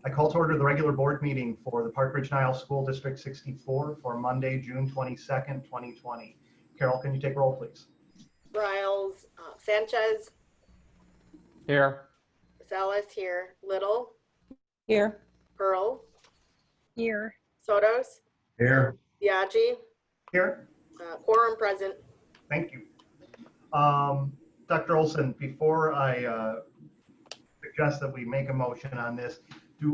I call to order the regular board meeting for the Park Ridge-Niles School District 64 for Monday, June 22nd, 2020. Carol, can you take roll, please? Riles, Sanchez. Here. Salas here. Little. Here. Pearl. Here. Sotos. Here. Biaggi. Here. Quorum present. Thank you. Dr. Olson, before I suggest that we make a motion on this,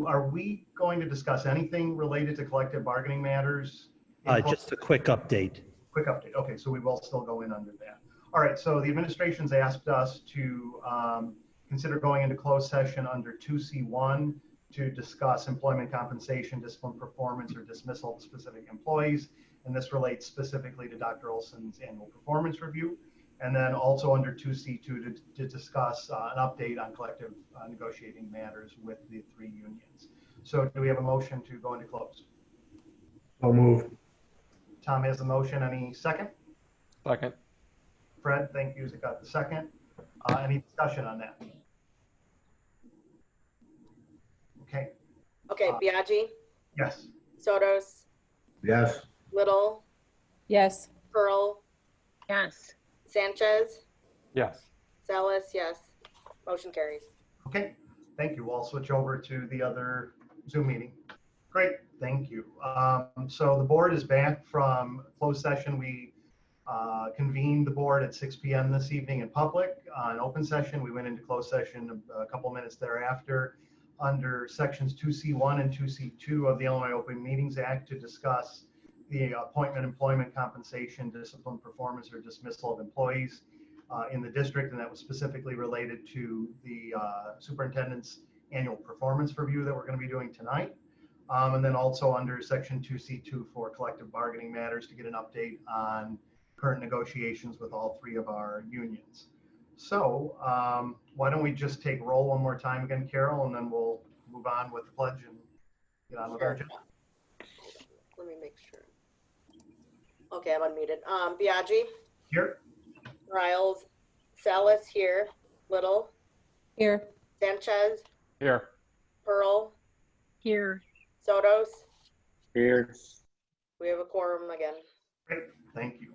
are we going to discuss anything related to collective bargaining matters? Just a quick update. Quick update. Okay, so we will still go in under that. All right, so the administration's asked us to consider going into closed session under 2C1 to discuss employment compensation, discipline, performance, or dismissal of specific employees. And this relates specifically to Dr. Olson's annual performance review. And then also under 2C2 to discuss an update on collective negotiating matters with the 3 unions. So do we have a motion to go into closed? So move. Tom has the motion. Any second? Second. Fred, thank you. Has got the second. Any discussion on that? Okay. Okay, Biaggi. Yes. Sotos. Yes. Little. Yes. Pearl. Yes. Sanchez. Yes. Salas, yes. Motion carries. Okay. Thank you. I'll switch over to the other Zoom meeting. Great. Thank you. So the board is back from closed session. We convened the board at 6 p.m. this evening in public. An open session. We went into closed session a couple minutes thereafter under sections 2C1 and 2C2 of the Illinois Open Meetings Act to discuss the appointment, employment, compensation, discipline, performance, or dismissal of employees in the district, and that was specifically related to the superintendent's annual performance review that we're going to be doing tonight. And then also under section 2C2 for collective bargaining matters to get an update on current negotiations with all 3 of our unions. So why don't we just take roll one more time again, Carol, and then we'll move on with the pledge and get on with our agenda. Let me make sure. Okay, I'm unmuted. Biaggi. Here. Riles. Salas here. Little. Here. Sanchez. Here. Pearl. Here. Sotos. Here. We have a quorum again. Great. Thank you.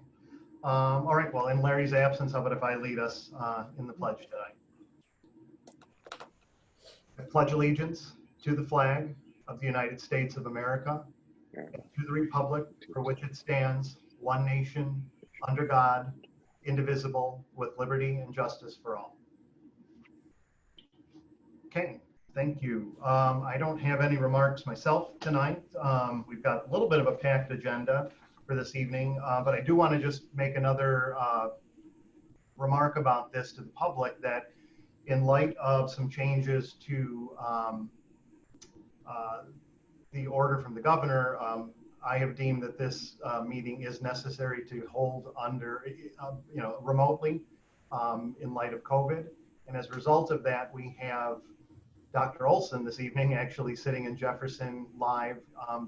All right. Well, in Larry's absence, how about if I lead us in the pledge tonight? I pledge allegiance to the flag of the United States of America and to the republic for which it stands, one nation, under God, indivisible, with liberty and justice for all. Okay, thank you. I don't have any remarks myself tonight. We've got a little bit of a packed agenda for this evening, but I do want to just make another remark about this to the public, that in light of some changes to the order from the governor, I have deemed that this meeting is necessary to hold under, remotely in light of COVID. And as a result of that, we have Dr. Olson this evening actually sitting in Jefferson live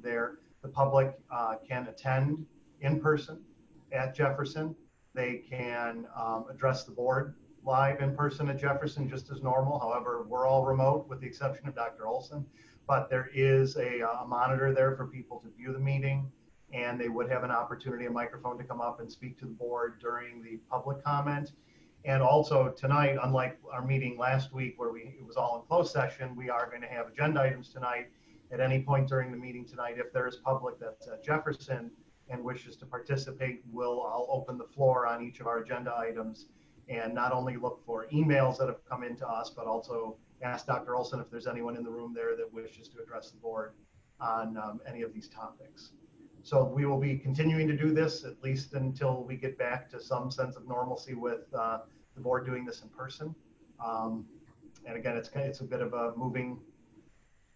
there. The public can attend in person at Jefferson. They can address the board live in person at Jefferson just as normal. However, we're all remote with the exception of Dr. Olson. But there is a monitor there for people to view the meeting, and they would have an opportunity, a microphone to come up and speak to the board during the public comment. And also tonight, unlike our meeting last week where it was all in closed session, we are going to have agenda items tonight. At any point during the meeting tonight, if there is public that's at Jefferson and wishes to participate, I'll open the floor on each of our agenda items and not only look for emails that have come into us, but also ask Dr. Olson if there's anyone in the room there that wishes to address the board on any of these topics. So we will be continuing to do this at least until we get back to some sense of normalcy with the board doing this in person. And again, it's a bit of a moving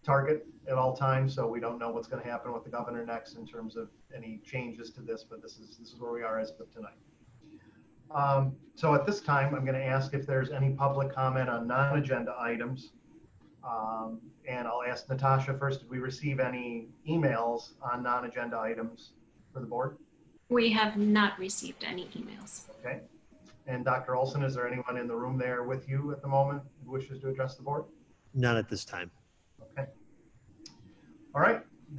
target at all times, so we don't know what's going to happen with the governor next in terms of any changes to this, but this is where we are as of tonight. So at this time, I'm going to ask if there's any public comment on non-agenda items. And I'll ask Natasha first, did we receive any emails on non-agenda items for the board? We have not received any emails. Okay. And Dr. Olson, is there anyone in the room there with you at the moment who wishes to address the board? None at this time. Okay.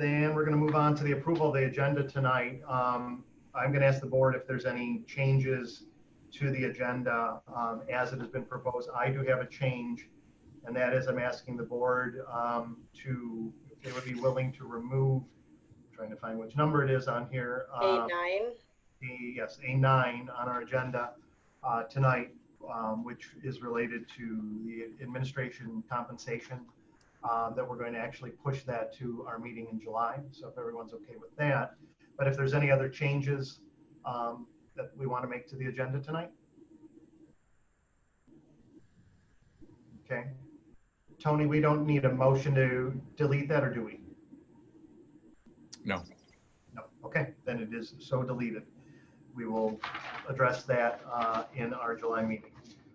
then we're going to move on to the approval of the agenda tonight. I'm going to ask the board if there's any changes to the agenda as it has been proposed. I do have a change, and that is I'm asking the board to, if they would be willing to remove, I'm trying to find which number it is on here. A9. Yes, A9 on our agenda tonight, which is related to the administration compensation, that we're going to actually push that to our meeting in July. So if everyone's okay with that, but if there's any other changes that we want to make to the agenda tonight. Okay. Tony, we don't need a motion to delete that, or do we? No. No. Okay, then it is so deleted. We will address that in our July meeting.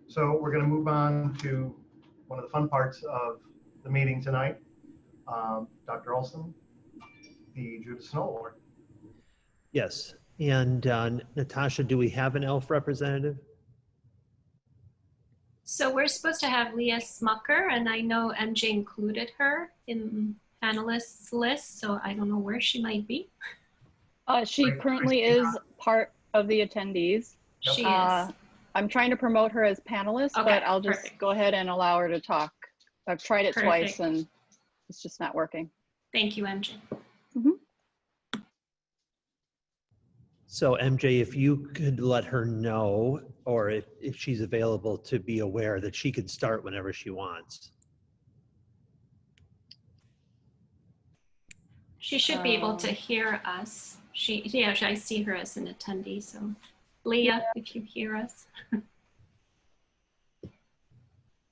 So we're going to move on to one of the fun parts of the meeting tonight. Dr. Olson, the Judith Snow Award. Yes. And Natasha, do we have an ELF representative? So we're supposed to have Leah Smucker, and I know MJ included her in panelists list, so I don't know where she might be. She currently is part of the attendees. Yep. She is. I'm trying to promote her as panelist, Okay, but I'll just perfect. go ahead and allow her to talk. I've tried it twice Perfect. and it's just not working. Thank you, MJ. So MJ, if you could let her know, or if she's available, to be aware that she can start whenever she wants. She should be able to hear us. Yeah, I see her as an attendee, so Leah, if you hear us.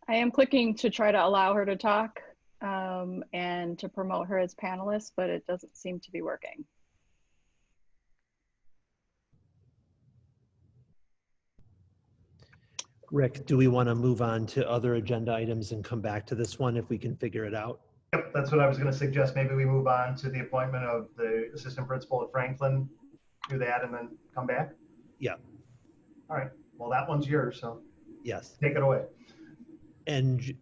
I am clicking to try to allow her to talk and to promote her as panelist, but it doesn't seem to be working. Rick, do we want to move on to other agenda items and come back to this one if we can figure it out? Yep, that's what I was going to suggest. Maybe we move on to the appointment of the assistant principal at Franklin, do that, and then come back. Yeah. All right. Well, that one's yours, so Yes. take it away. And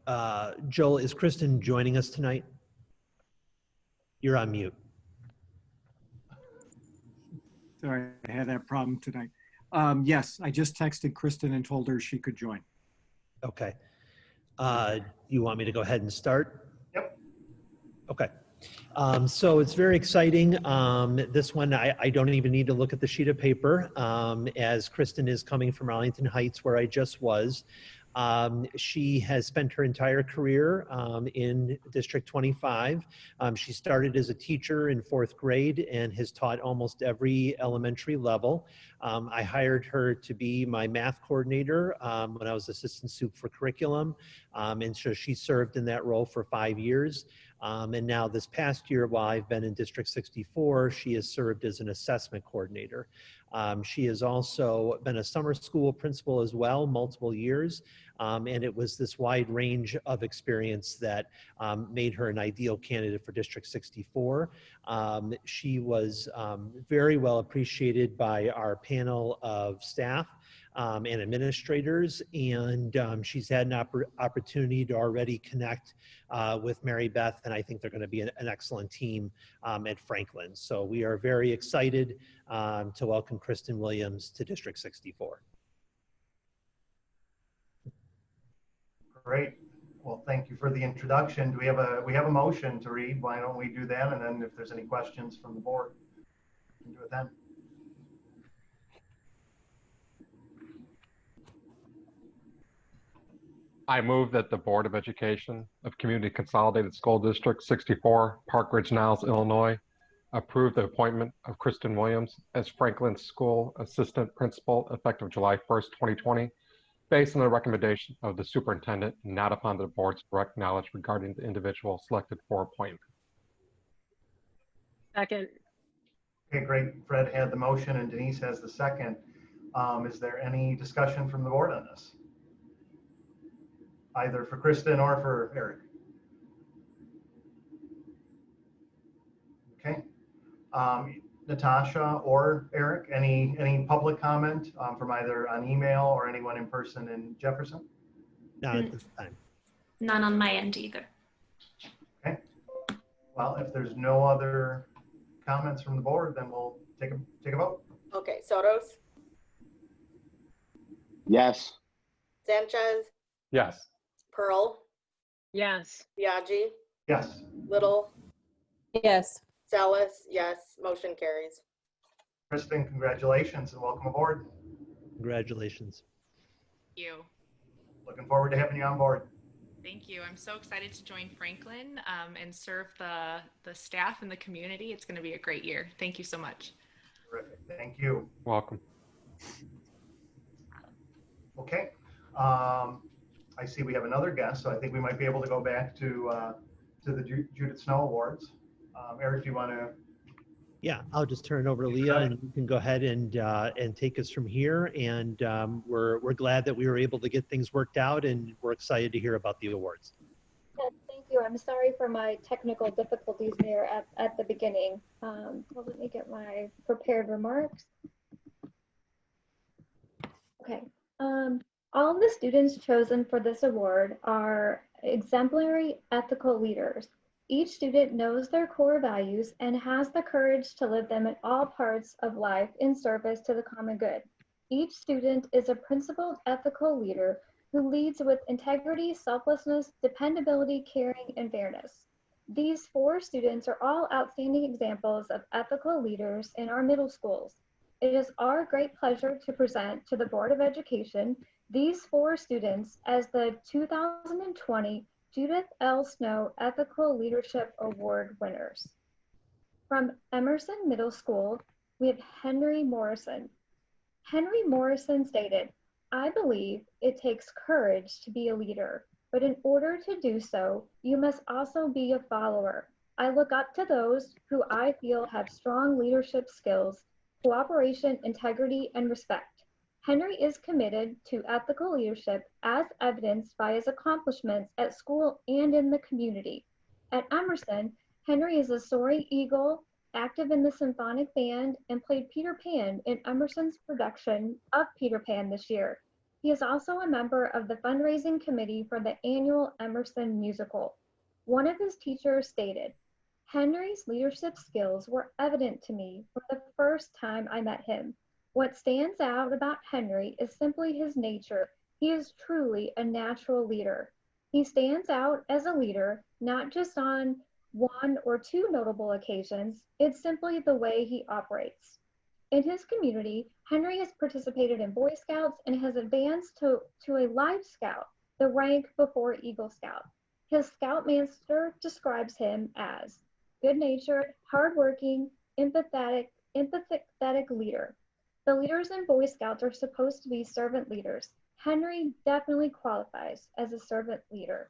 Joel, is Kristen joining us tonight? You're on mute. Sorry, I had that problem tonight. Yes, I just texted Kristen and told her she could join. Okay. You want me to go ahead and start? Yep. Okay. So it's very exciting. This one, I don't even need to look at the sheet of paper, as Kristen is coming from Arlington Heights, where I just was. She has spent her entire career in District 25. She started as a teacher in 4th grade and has taught almost every elementary level. I hired her to be my math coordinator when I was assistant sup for curriculum. And so she served in that role for 5 years. And now this past year, while I've been in District 64, she has served as an assessment coordinator. She has also been a summer school principal as well, multiple years. And it was this wide range of experience that made her an ideal candidate for District 64. She was very well appreciated by our panel of staff and administrators, and she's had an opportunity to already connect with Mary Beth, and I think they're going to be an excellent team at Franklin. So we are very excited to welcome Kristen Williams to District 64. Great. Well, thank you for the introduction. Do we have a motion to read? Why don't we do that? And then if there's any questions from the board, we can do it then. I move that the Board of Education of Community Consolidated School District 64, Park Ridge-Niles, Illinois, approve the appointment of Kristen Williams as Franklin School Assistant Principal effective July 1st, 2020, based on the recommendation of the superintendent, not upon the board's direct knowledge regarding the individual selected for appointment. Second. Okay, great. Fred had the motion and Denise has the second. Is there any discussion from the board on this? Either for Kristen or for Eric? Okay. Natasha or Eric, any public comment from either on email or anyone in person in Jefferson? Not at this time. None on my end either. Okay. Well, if there's no other comments from the board, then we'll take a vote. Okay, Sotos, Yes. Sanchez, Yes. Pearl, Yes. Biagi, Yes. Little, Yes. Salas, yes, motion carries. Kristen, congratulations and welcome aboard. Congratulations. You. Looking forward to having you on board. Thank you. I'm so excited to join Franklin and serve the staff and the community. It's going to be a great year. Thank you so much. Terrific. Thank you. Welcome. Okay. I see we have another guest, so I think we might be able to go back to the Judith Snow Awards. Eric, do you want to? Yeah, I'll just turn it over to Leah, and you can go ahead and take us from here. And we're glad that we were able to get things worked out, and we're excited to hear about the awards. Yeah, thank you. I'm sorry for my technical difficulties there at the beginning. Well, let me get my prepared remarks. Okay. All of the students chosen for this award are exemplary ethical leaders. Each student knows their core values and has the courage to live them in all parts of life in service to the common good. Each student is a principled ethical leader who leads with integrity, selflessness, dependability, caring, and fairness. These 4 students are all outstanding examples of ethical leaders in our middle schools. It is our great pleasure to present to the Board of Education these 4 students as the 2020 Judith L. Snow Ethical Leadership Award winners. From Emerson Middle School, we have Henry Morrison. Henry Morrison stated, "I believe it takes courage to be a leader, but in order to do so, you must also be a follower. I look up to those who I feel have strong leadership skills, cooperation, integrity, and respect. Henry is committed to ethical leadership as evidenced by his accomplishments at school and in the community. At Emerson, Henry is a soaring eagle, active in the symphonic band, and played Peter Pan in Emerson's production of Peter Pan this year. He is also a member of the fundraising committee for the annual Emerson musical. One of his teachers stated, "Henry's leadership skills were evident to me from the first time I met him. What stands out about Henry is simply his nature. He is truly a natural leader. He stands out as a leader, not just on 1 or 2 notable occasions. It's simply the way he operates." In his community, Henry has participated in Boy Scouts and has advanced to a Life Scout, the rank before Eagle Scout. His Scoutmaster describes him as good-natured, hardworking, empathetic leader. The leaders in Boy Scouts are supposed to be servant leaders. Henry definitely qualifies as a servant leader.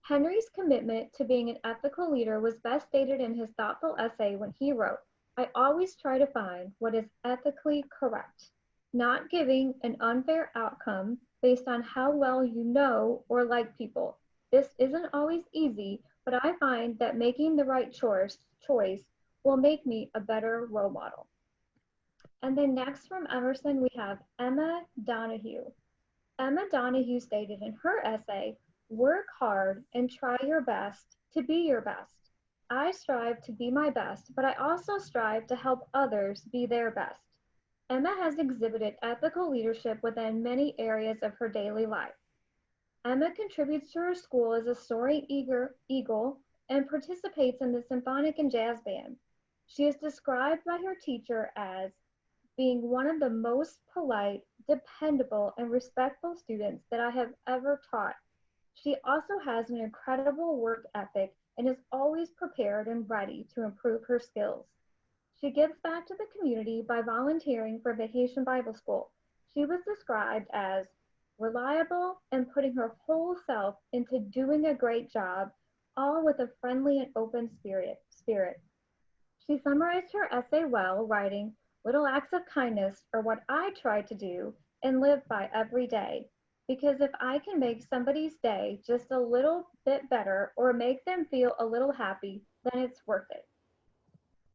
Henry's commitment to being an ethical leader was best stated in his thoughtful essay when he wrote, "I always try to find what is ethically correct, not giving an unfair outcome based on how well you know or like people. This isn't always easy, but I find that making the right choice will make me a better role model." And then next from Emerson, we have Emma Donoghue. Emma Donoghue stated in her essay, "Work hard and try your best to be your best. I strive to be my best, but I also strive to help others be their best." Emma has exhibited ethical leadership within many areas of her daily life. Emma contributes to her school as a soaring eagle and participates in the symphonic and jazz band. She is described by her teacher as being one of the most polite, dependable, and respectful students that I have ever taught. She also has an incredible work ethic and is always prepared and ready to improve her skills. She gives back to the community by volunteering for Vacation Bible School. She was described as reliable and putting her whole self into doing a great job, all with a friendly and open spirit. She summarized her essay well, writing, "Little acts of kindness are what I try to do and live by every day. Because if I can make somebody's day just a little bit better or make them feel a little happy, then it's worth it."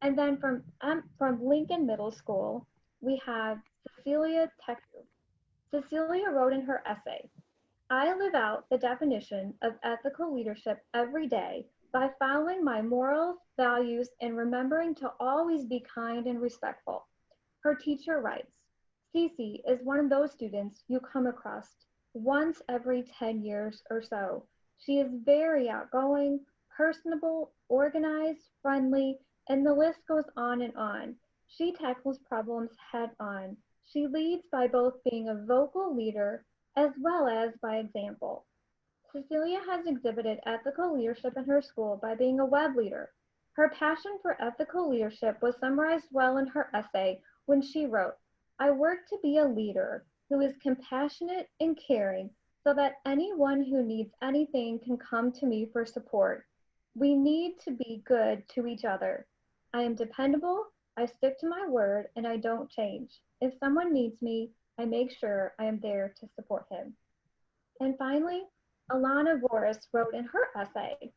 And then from Lincoln Middle School, we have Cecilia Teku. Cecilia wrote in her essay, "I live out the definition of ethical leadership every day by following my morals, values, and remembering to always be kind and respectful. Her teacher writes, Cece is one of those students you come across once every 10 years or so. She is very outgoing, personable, organized, friendly, and the list goes on and on. She tackles problems head on. She leads by both being a vocal leader as well as by example. Cecilia has exhibited ethical leadership in her school by being a web leader. Her passion for ethical leadership was summarized well in her essay when she wrote, I work to be a leader who is compassionate and caring so that anyone who needs anything can come to me for support. We need to be good to each other. I am dependable, I stick to my word, and I don't change. If someone needs me, I make sure I am there to support him. And finally, Alana Boris wrote in her essay,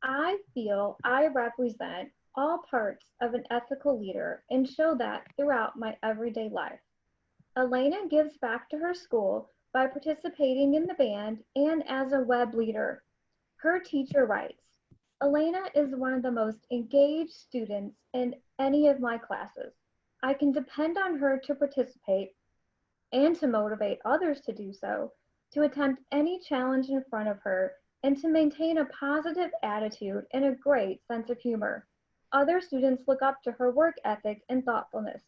I feel I represent all parts of an ethical leader and show that throughout my everyday life. Elena gives back to her school by participating in the band and as a web leader. Her teacher writes, Elena is one of the most engaged students in any of my classes. I can depend on her to participate and to motivate others to do so, to attempt any challenge in front of her, and to maintain a positive attitude and a great sense of humor. Other students look up to her work ethic and thoughtfulness.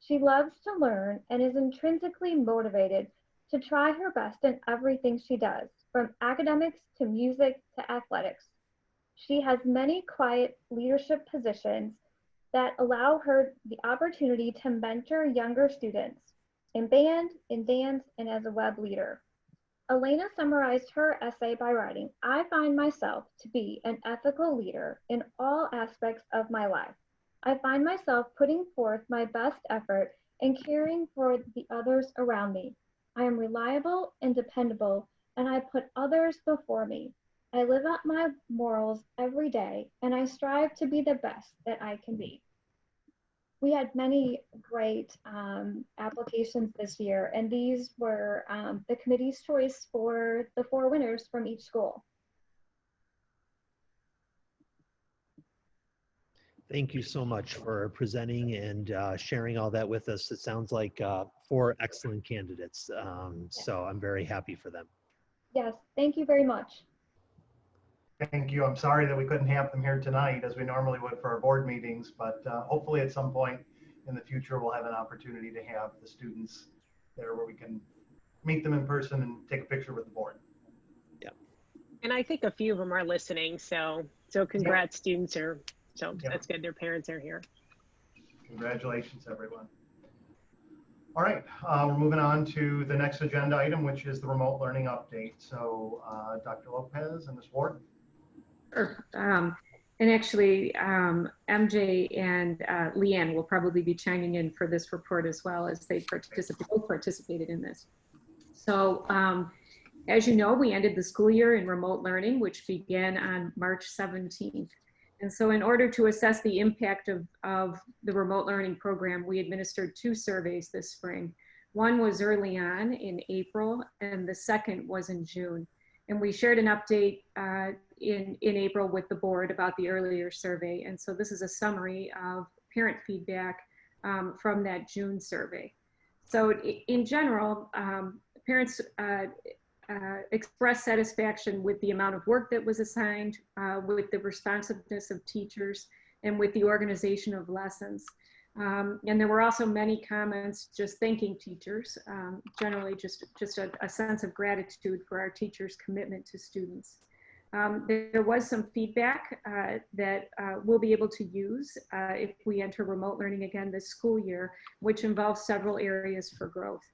She loves to learn and is intrinsically motivated to try her best in everything she does, from academics to music to athletics. She has many quiet leadership positions that allow her the opportunity to mentor younger students in band, in dance, and as a web leader. Elena summarized her essay by writing, I find myself to be an ethical leader in all aspects of my life. I find myself putting forth my best effort and caring for the others around me. I am reliable and dependable, and I put others before me. I live out my morals every day, and I strive to be the best that I can be. We had many great applications this year, and these were the committee's choice for the 4 winners from each school. Thank you so much for presenting and sharing all that with us. It sounds like 4 excellent candidates, so I'm very happy for them. Yes, thank you very much. Thank you. I'm sorry that we couldn't have them here tonight as we normally would for our board meetings, but hopefully at some point in the future, we'll have an opportunity to have the students there where we can meet them in person and take a picture with the board. Yeah. And I think a few of them are listening. So congrats, students are, that's good. Their parents are here. Congratulations, everyone. All right, we're moving on to the next agenda item, which is the remote learning update. So Dr. Lopez and Ms. Ward. Sure. And actually, MJ and Leanne will probably be chiming in for this report as well, as they both participated in this. So as you know, we ended the school year in remote learning, which began on March 17th. And so in order to assess the impact of the remote learning program, we administered 2 surveys this spring. One was early on in April, and the second was in June. And we shared an update in April with the board about the earlier survey. And so this is a summary of parent feedback from that June survey. So in general, parents expressed satisfaction with the amount of work that was assigned, with the responsiveness of teachers, and with the organization of lessons. And there were also many comments just thanking teachers, generally just a sense of gratitude for our teachers' commitment to students. There was some feedback that we'll be able to use if we enter remote learning again this school year, which involves several areas for growth.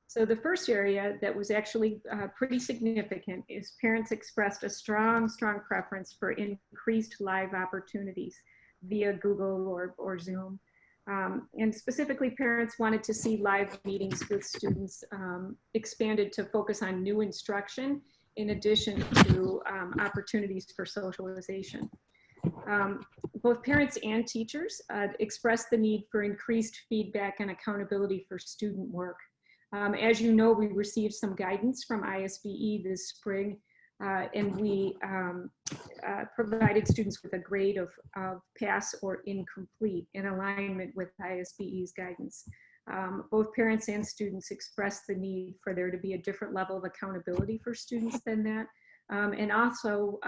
So the first area that was actually pretty significant is parents expressed a strong preference for increased live opportunities via Google or Zoom. And specifically, parents wanted to see live meetings with students expanded to focus on new instruction in addition to opportunities for socialization. Both parents and teachers expressed the need for increased feedback and accountability for student work. As you know, we received some guidance from ISBE this spring and we provided students with a grade of pass or incomplete in alignment with ISBE's guidance. Both parents and students expressed the need for there to be a different level of accountability for students than that, and also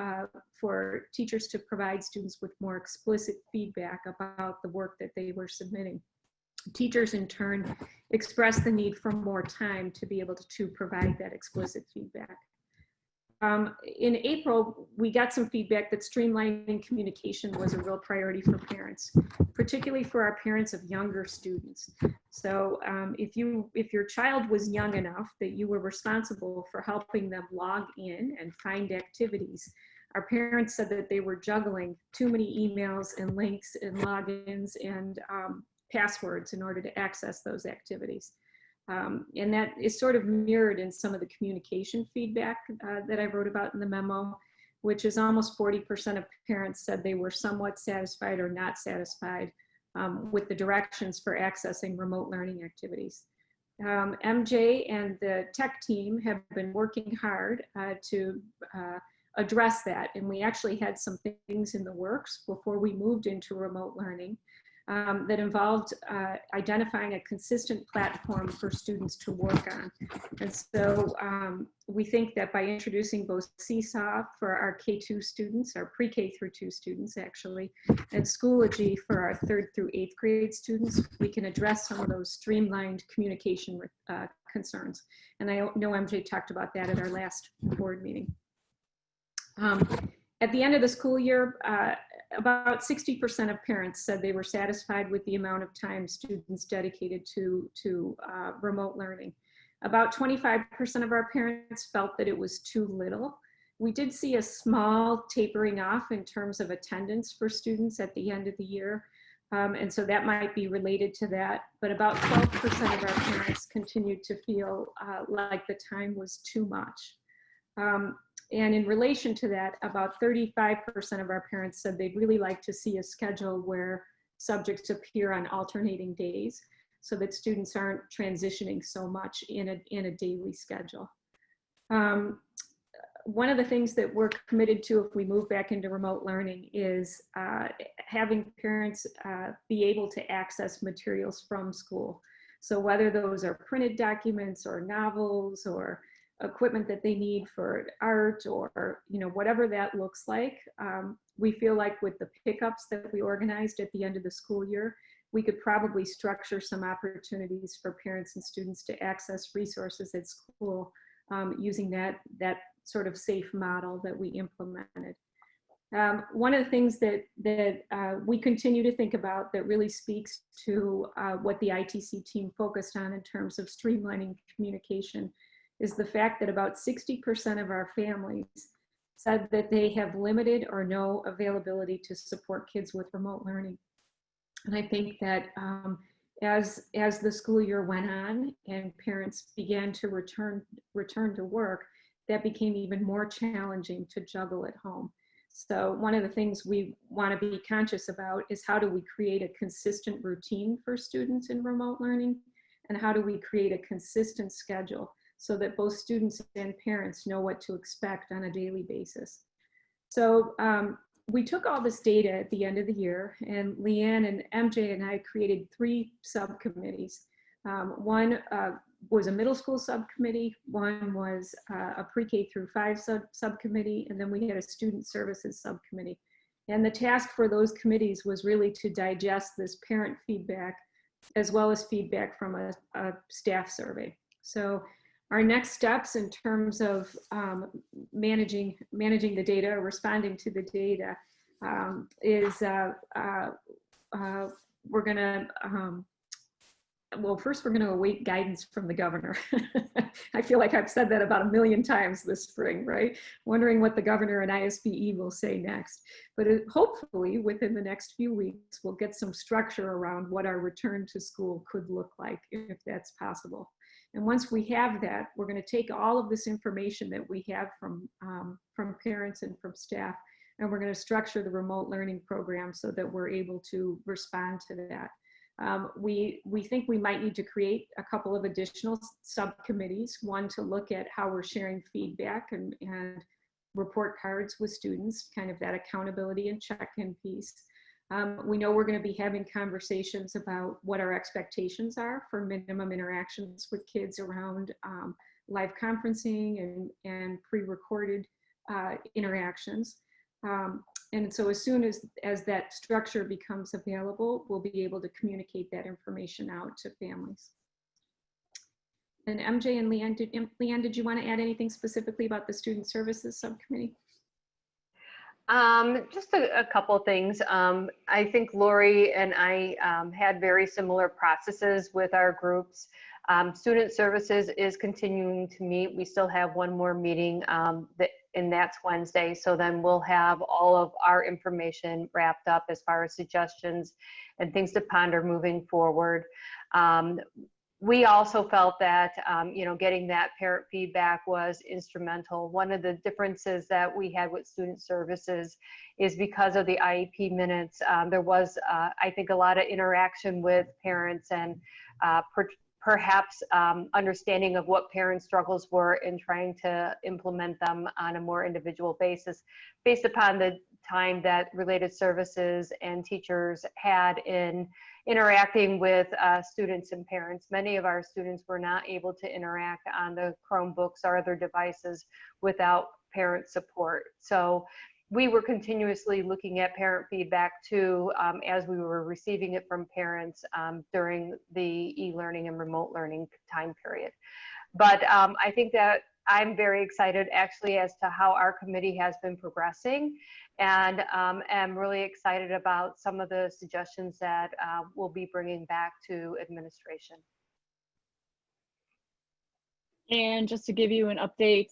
for teachers to provide students with more explicit feedback about the work that they were submitting. Teachers in turn expressed the need for more time to be able to provide that explicit feedback. In April, we got some feedback that streamlining communication was a real priority for parents, particularly for our parents of younger students. So if your child was young enough that you were responsible for helping them log in and find activities, our parents said that they were juggling too many emails and links and logins and passwords in order to access those activities. And that is sort of mirrored in some of the communication feedback that I wrote about in the memo, which is almost 40% of parents said they were somewhat satisfied or not satisfied with the directions for accessing remote learning activities. MJ and the tech team have been working hard to address that. And we actually had some things in the works before we moved into remote learning that involved identifying a consistent platform for students to work on. And so we think that by introducing both Seesaw for our K2 students, our pre-K through 2 students actually, and Schoology for our 3rd through 8th grade students, we can address some of those streamlined communication concerns. And I know MJ talked about that at our last board meeting. At the end of the school year, about 60% of parents said they were satisfied with the amount of time students dedicated to remote learning. About 25% of our parents felt that it was too little. We did see a small tapering off in terms of attendance for students at the end of the year. And so that might be related to that, but about 12% of our parents continued to feel like the time was too much. And in relation to that, about 35% of our parents said they'd really like to see a schedule where subjects appear on alternating days so that students aren't transitioning so much in a daily schedule. One of the things that we're committed to if we move back into remote learning is having parents be able to access materials from school. So whether those are printed documents or novels or equipment that they need for art or whatever that looks like, we feel like with the pickups that we organized at the end of the school year, we could probably structure some opportunities for parents and students to access resources at school using that sort of safe model that we implemented. One of the things that we continue to think about that really speaks to what the ITC team focused on in terms of streamlining communication is the fact that about 60% of our families said that they have limited or no availability to support kids with remote learning. And I think that as the school year went on and parents began to return to work, that became even more challenging to juggle at home. So one of the things we want to be conscious about is how do we create a consistent routine for students in remote learning, and how do we create a consistent schedule so that both students and parents know what to expect on a daily basis. So we took all this data at the end of the year, and Leanne and MJ and I created 3 subcommittees. One was a middle school subcommittee, one was a pre-K through 5 subcommittee, and then we had a student services subcommittee. And the task for those committees was really to digest this parent feedback as well as feedback from a staff survey. So our next steps in terms of managing the data, or responding to the data, is we're gonna, well, first we're gonna await guidance from the governor. I feel like I've said that about 1 million times this spring, right? Wondering what the governor and ISBE will say next. But hopefully within the next few weeks, we'll get some structure around what our return to school could look like, if that's possible. And once we have that, we're going to take all of this information that we have from parents and from staff, and we're going to structure the remote learning program so that we're able to respond to that. We think we might need to create a couple of additional subcommittees, one to look at how we're sharing feedback and report cards with students, kind of that accountability and check-in piece. We know we're going to be having conversations about what our expectations are for minimum interactions with kids around live conferencing and pre-recorded interactions. And so as soon as that structure becomes available, we'll be able to communicate that information out to families. And MJ and Leanne, did you want to add anything specifically about the Student Services Subcommittee? Just a couple of things. I think Lori and I had very similar processes with our groups. Student Services is continuing to meet. We still have one more meeting and that's Wednesday. So then we'll have all of our information wrapped up as far as suggestions and things to ponder moving forward. We also felt that, getting that parent feedback was instrumental. One of the differences that we had with Student Services is because of the IEP minutes, there was, I think, a lot of interaction with parents and perhaps understanding of what parents' struggles were in trying to implement them on a more individual basis based upon the time that related services and teachers had in interacting with students and parents. Many of our students were not able to interact on the Chromebooks or other devices without parent support. So we were continuously looking at parent feedback too, as we were receiving it from parents during the e-learning and remote learning time period. But I think that I'm very excited actually as to how our committee has been progressing, and am really excited about some of the suggestions that we'll be bringing back to administration. And just to give you an update,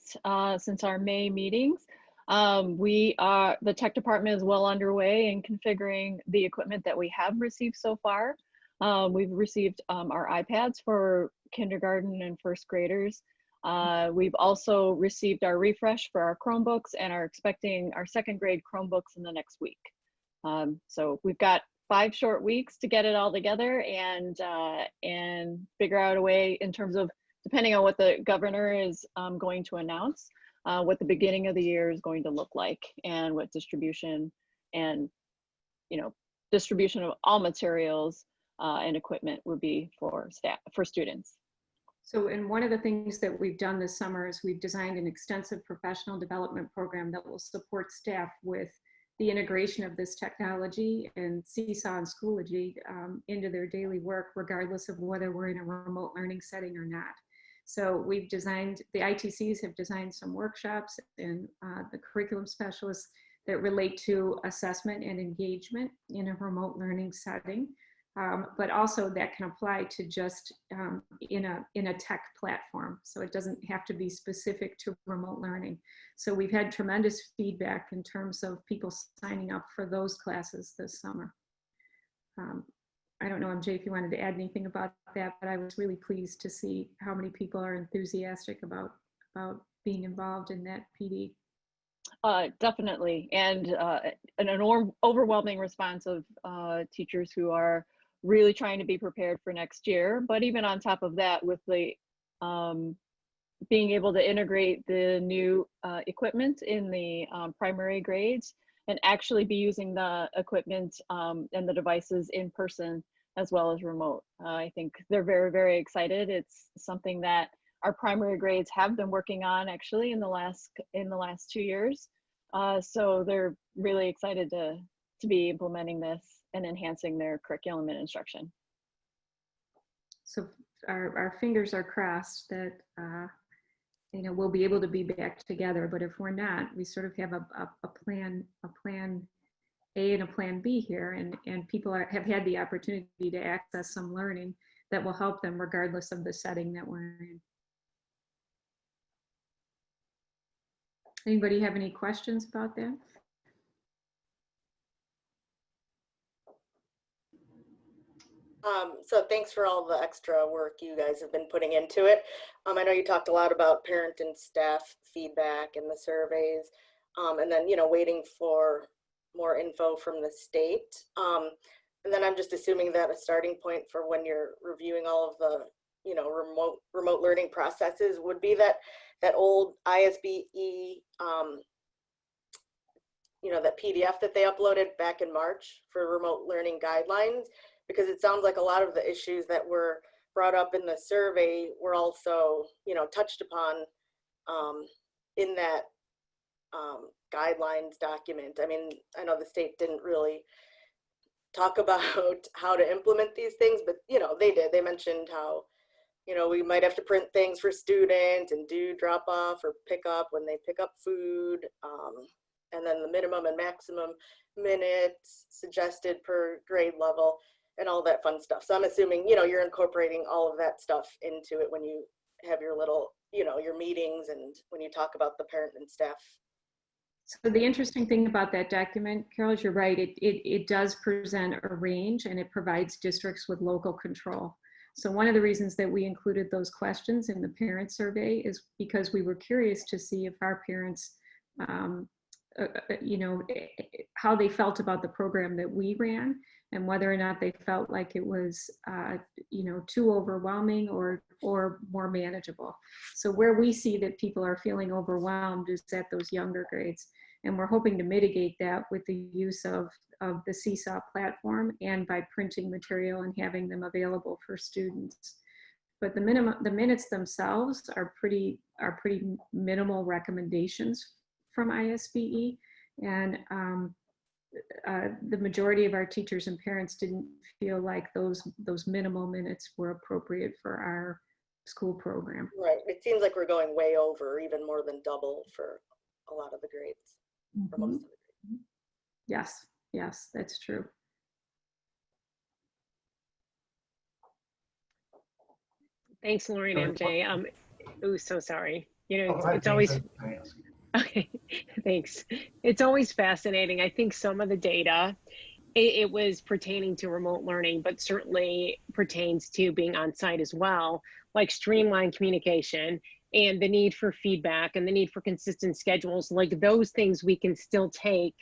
since our May meetings, the tech department is well underway in configuring the equipment that we have received so far. We've received our iPads for kindergarten and first graders. We've also received our refresh for our Chromebooks and are expecting our second grade Chromebooks in the next week. So we've got 5 short weeks to get it all together and figure out a way in terms of, depending on what the governor is going to announce, what the beginning of the year is going to look like and what distribution and, distribution of all materials and equipment would be for students. So, and one of the things that we've done this summer is we've designed an extensive professional development program that will support staff with the integration of this technology and Seesaw and Schoology into their daily work, regardless of whether we're in a remote learning setting or not. So we've designed, the ITCs have designed some workshops and the curriculum specialists that relate to assessment and engagement in a remote learning setting. But also that can apply to just in a tech platform. So it doesn't have to be specific to remote learning. So we've had tremendous feedback in terms of people signing up for those classes this summer. I don't know, MJ, if you wanted to add anything about that, but I was really pleased to see how many people are enthusiastic about being involved in that PD. Definitely, and an overwhelming response of teachers who are really trying to be prepared for next year. But even on top of that, with the being able to integrate the new equipment in the primary grades and actually be using the equipment and the devices in person as well as remote. I think they're very, very excited. It's something that our primary grades have been working on actually in the last 2 years. So they're really excited to be implementing this and enhancing their curriculum and instruction. So our fingers are crossed that we'll be able to be back together. But if we're not, we sort of have a plan A and a plan B here, and people have had the opportunity to access some learning that will help them regardless of the setting that we're in. Anybody have any questions about that? So thanks for all the extra work you guys have been putting into it. I know you talked a lot about parent and staff feedback and the surveys, and then, waiting for more info from the state. And then I'm just assuming that a starting point for when you're reviewing all of the, remote learning processes would be that old ISBE that PDF that they uploaded back in March for remote learning guidelines, because it sounds like a lot of the issues that were brought up in the survey were also, touched upon in that guidelines document. I mean, I know the state didn't really talk about how to implement these things, but they did. They mentioned how we might have to print things for students and do drop off or pick up when they pick up food, and then the minimum and maximum minutes suggested per grade level and all that fun stuff. So I'm assuming you're incorporating all of that stuff into it when you have your little your meetings and when you talk about the parent and staff. So the interesting thing about that document, Carol, is you're right, it does present a range and it provides districts with local control. So one of the reasons that we included those questions in the parent survey is because we were curious to see if our parents, how they felt about the program that we ran and whether or not they felt like it was, too overwhelming or more manageable. So where we see that people are feeling overwhelmed is at those younger grades. And we're hoping to mitigate that with the use of the Seesaw platform and by printing material and having them available for students. But the minutes themselves are pretty minimal recommendations from ISBE, and the majority of our teachers and parents didn't feel like those minimal minutes were appropriate for our school program. Right. It seems like we're going way over, even more than double for a lot of the grades. For most of the grades. Yes, that's true. Thanks, Lori and MJ. Oh, so sorry. It's James, always okay. Thanks. It's always fascinating. I think some of the data, it was pertaining to remote learning, but certainly pertains to being on site as well, like streamlined communication and the need for feedback and the need for consistent schedules. Like those things we can still take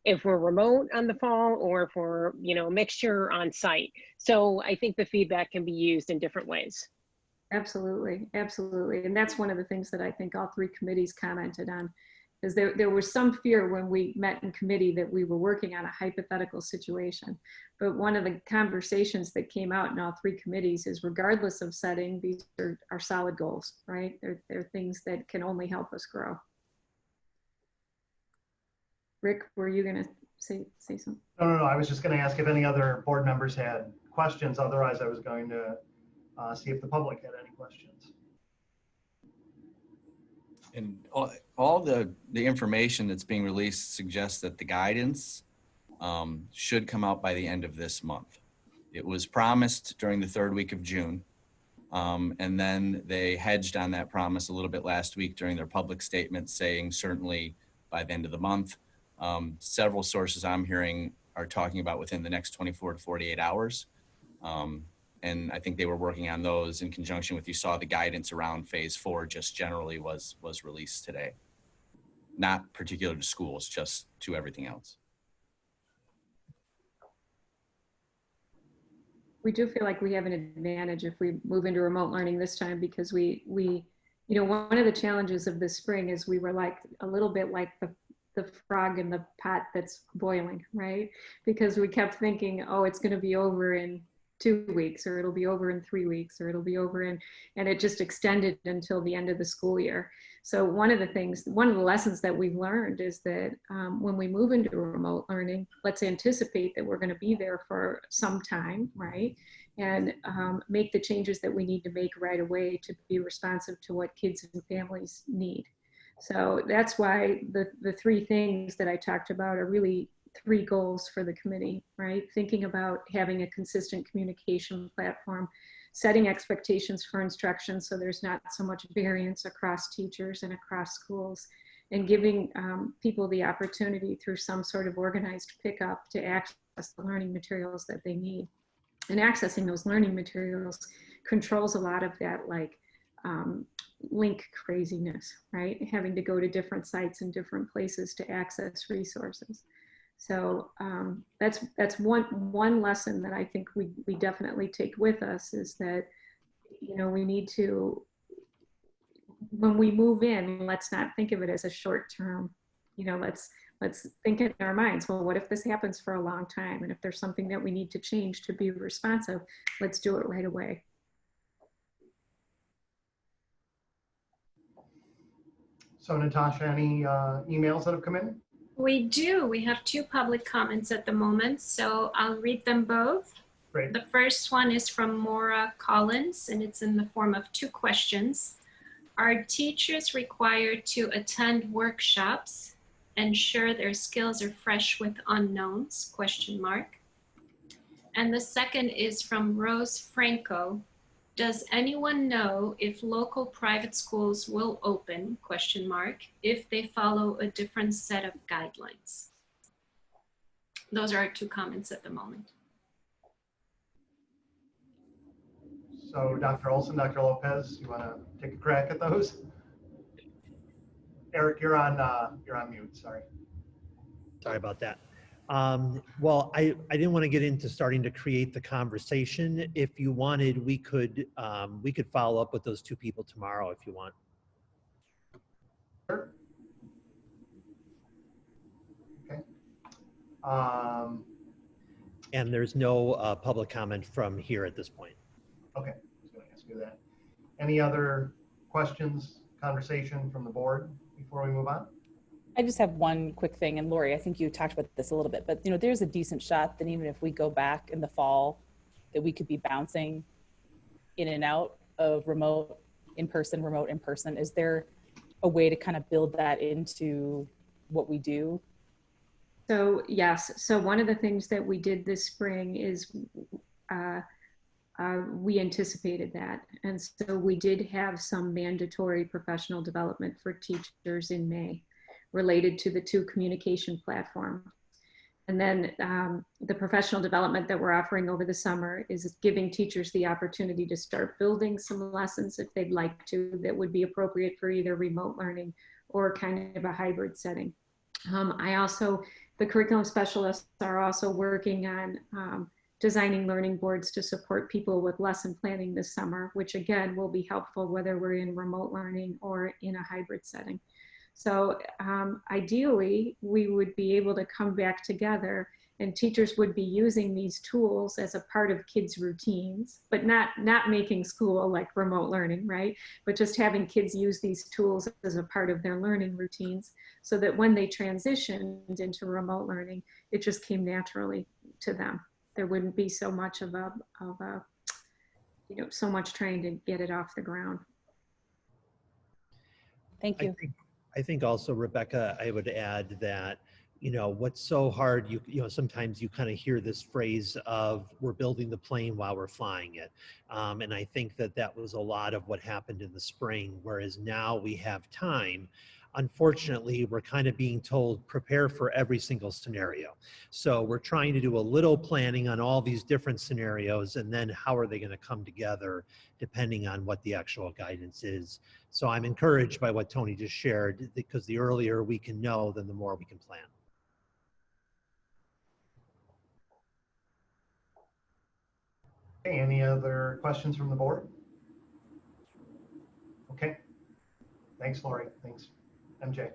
if we're remote on the fall or if we're, a mixture on site. So I think the feedback can be used in different ways. Absolutely. And that's one of the things that I think all three committees commented on, is there was some fear when we met in committee that we were working on a hypothetical situation. But one of the conversations that came out in all three committees is, regardless of setting, these are solid goals, right? They're things that can only help us grow. Rick, were you going to say something? No. I was just going to ask if any other board members had questions. Otherwise, I was going to see if the public had any questions. And all the information that's being released suggests that the guidance should come out by the end of this month. It was promised during the third week of June, and then they hedged on that promise a little bit last week during their public statement, saying certainly by the end of the month. Several sources I'm hearing are talking about within the next 24 to 48 hours. And I think they were working on those in conjunction with, you saw the guidance around phase 4 just generally was released today. Not particular to schools, just to everything else. We do feel like we have an advantage if we move into remote learning this time, because we one of the challenges of this spring is we were like a little bit like the frog in the pot that's boiling, right? Because we kept thinking, oh, it's going to be over in 2 weeks, or it'll be over in 3 weeks, or it'll be over in, and it just extended until the end of the school year. So one of the lessons that we've learned is that when we move into remote learning, let's anticipate that we're going to be there for some time, right? And make the changes that we need to make right away to be responsive to what kids and families need. So that's why the three things that I talked about are really 3 goals for the committee, right? Thinking about having a consistent communication platform, setting expectations for instruction so there's not so much variance across teachers and across schools, and giving people the opportunity through some sort of organized pickup to access the learning materials that they need. And accessing those learning materials controls a lot of that, like link craziness, right? Having to go to different sites and different places to access resources. So that's one lesson that I think we definitely take with us, is that, we need to, when we move in, let's not think of it as a short term, let's let's think in our minds, well, what if this happens for a long time? And if there's something that we need to change to be responsive, let's do it right away. So Natasha, any emails that have come in? We do. We have 2 public comments at the moment, so I'll read them both. Great. The first one is from Maura Collins, and it's in the form of 2 questions. Are teachers required to attend workshops, ensure their skills are fresh with unknowns, ? And the second is from Rose Franco. Does anyone know if local private schools will open, ? If they follow a different set of guidelines? Those are our 2 comments at the moment. So Dr. Olson, Dr. Lopez, you want to take a crack at those? Eric, you're on mute, sorry. Sorry about that. Well, I didn't want to get into starting to create the conversation. If you wanted, we could follow up with those 2 people tomorrow if you want. Sure. Okay. And there's no public comment from here at this point. Okay, I was going to ask you that. Any other questions, conversation from the board before we move on? I just have one quick thing, and Lori, I think you talked about this a little bit, but there's a decent shot that even if we go back in the fall, that we could be bouncing in and out of remote in person. Is there a way to kind of build that into what we do? So yes, so one of the things that we did this spring is we anticipated that. And so we did have some mandatory professional development for teachers in May related to the 2 communication platforms. And then the professional development that we're offering over the summer is giving teachers the opportunity to start building some lessons if they'd like to, that would be appropriate for either remote learning or kind of a hybrid setting. The curriculum specialists are also working on designing learning boards to support people with lesson planning this summer, which again will be helpful whether we're in remote learning or in a hybrid setting. So ideally, we would be able to come back together and teachers would be using these tools as a part of kids' routines, but not making school like remote learning, right? But just having kids use these tools as a part of their learning routines so that when they transitioned into remote learning, it just came naturally to them. There wouldn't be so much of a so much trying to get it off the ground. Thank you. I think also, Rebecca, I would add that, what's so hard, sometimes you kind of hear this phrase of we're building the plane while we're flying it. And I think that was a lot of what happened in the spring, whereas now we have time. Unfortunately, we're kind of being told prepare for every single scenario. So we're trying to do a little planning on all these different scenarios, and then how are they going to come together depending on what the actual guidance is. So I'm encouraged by what Tony just shared, because the earlier we can know, then the more we can plan. Okay, any other questions from the board? Okay, thanks, Lori. Thanks, MJ.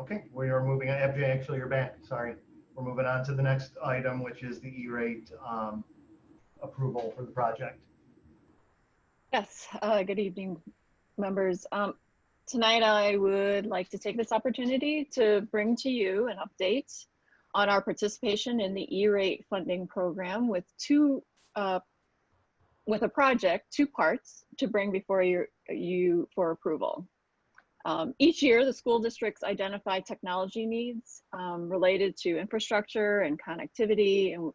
Okay, we are moving on. MJ, actually, you're back. Sorry. We're moving on to the next item, which is the E-rate approval for the project. Yes, good evening, members. Tonight, I would like to take this opportunity to bring to you an update on our participation in the E-rate funding program with two parts to bring before you for approval. Each year, the school districts identify technology needs related to infrastructure and connectivity, and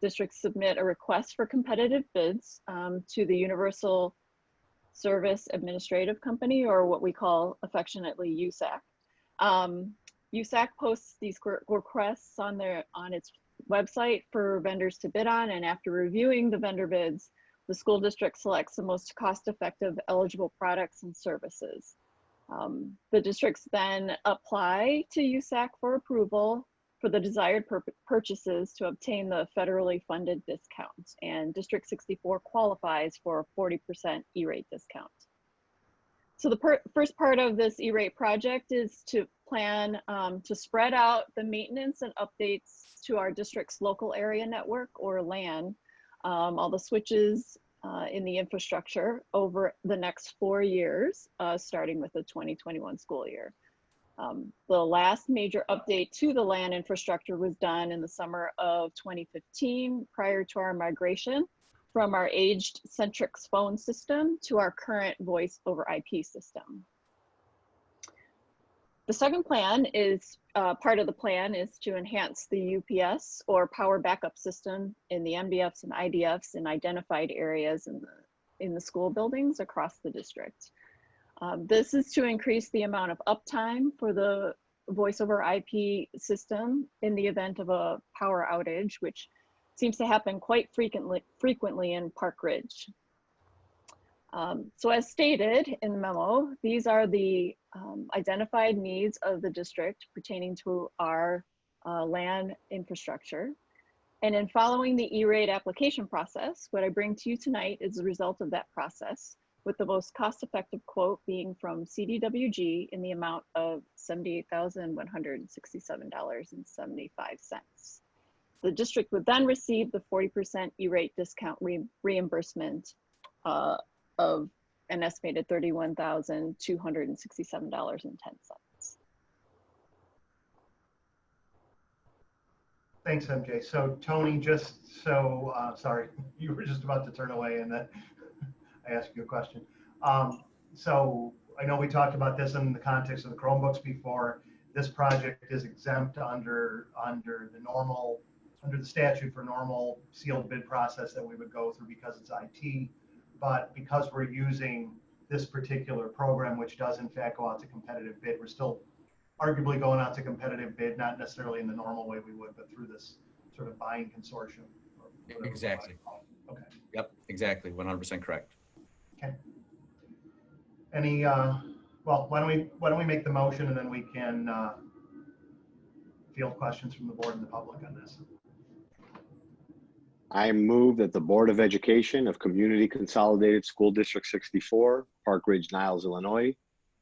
districts submit a request for competitive bids to the Universal Service Administrative Company, or what we call affectionately USAC. USAC posts these requests on its website for vendors to bid on, and after reviewing the vendor bids, the school district selects the most cost-effective eligible products and services. The districts then apply to USAC for approval for the desired purchases to obtain the federally funded discount, and District 64 qualifies for a 40% E-rate discount. So the first part of this E-rate project is to plan to spread out the maintenance and updates to our district's local area network, or LAN, all the switches in the infrastructure over the next 4 years, starting with the 2021 school year. The last major update to the LAN infrastructure was done in the summer of 2015, prior to our migration from our aged Centrix phone system to our current voice over IP system. The second plan is, part of the plan is to enhance the UPS or power backup system in the MDFs and IDFs in identified areas in the school buildings across the district. This is to increase the amount of uptime for the voice over IP system in the event of a power outage, which seems to happen quite frequently in Park Ridge. So as stated in the memo, these are the identified needs of the district pertaining to our LAN infrastructure. And in following the E-rate application process, what I bring to you tonight is the result of that process, with the most cost-effective quote being from CDWG in the amount of $78,167.75. The district would then receive the 40% E-rate discount reimbursement of an estimated $31,267.10. Thanks, MJ. So Tony, just so, sorry, you were just about to turn away and then I asked you a question. So I know we talked about this in the context of the Chromebooks before. This project is exempt under the statute for normal sealed bid process that we would go through because it's IT. But because we're using this particular program, which does in fact go out to competitive bid, we're still arguably going out to competitive bid, not necessarily in the normal way we would, but through this sort of buying consortium. Exactly. Okay. Yep, exactly, 100% correct. Okay. Any, well, why don't we make the motion and then we can field questions from the board and the public on this. I move that the Board of Education of Community Consolidated School District 64, Park Ridge-Niles, Illinois,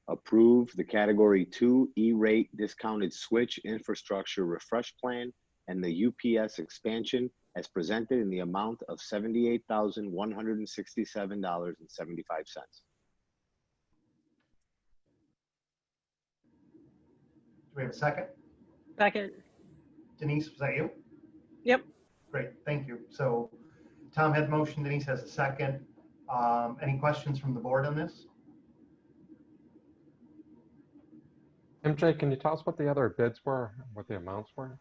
approve the Category 2 E-rate discounted switch infrastructure refresh plan and the UPS expansion as presented in the amount of $78,167.75. Do we have a second? Second. Denise, was that you? Yep. Great, thank you. So Tom had motion, Denise has a second. Any questions from the board on this? MJ, can you tell us what the other bids were, what the amounts were?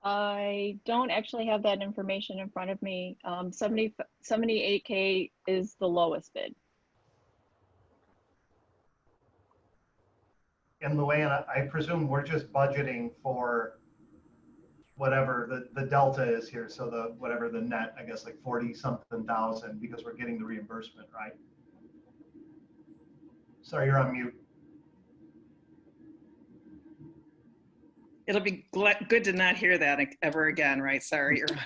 I don't actually have that information in front of me. 78K is the lowest bid. And Luann, I presume we're just budgeting for whatever the delta is here. So whatever the net, I guess like 40-something thousand, because we're getting the reimbursement, right? Sorry, you're on mute. It'll be good to not hear that ever again, right? Sorry, you're on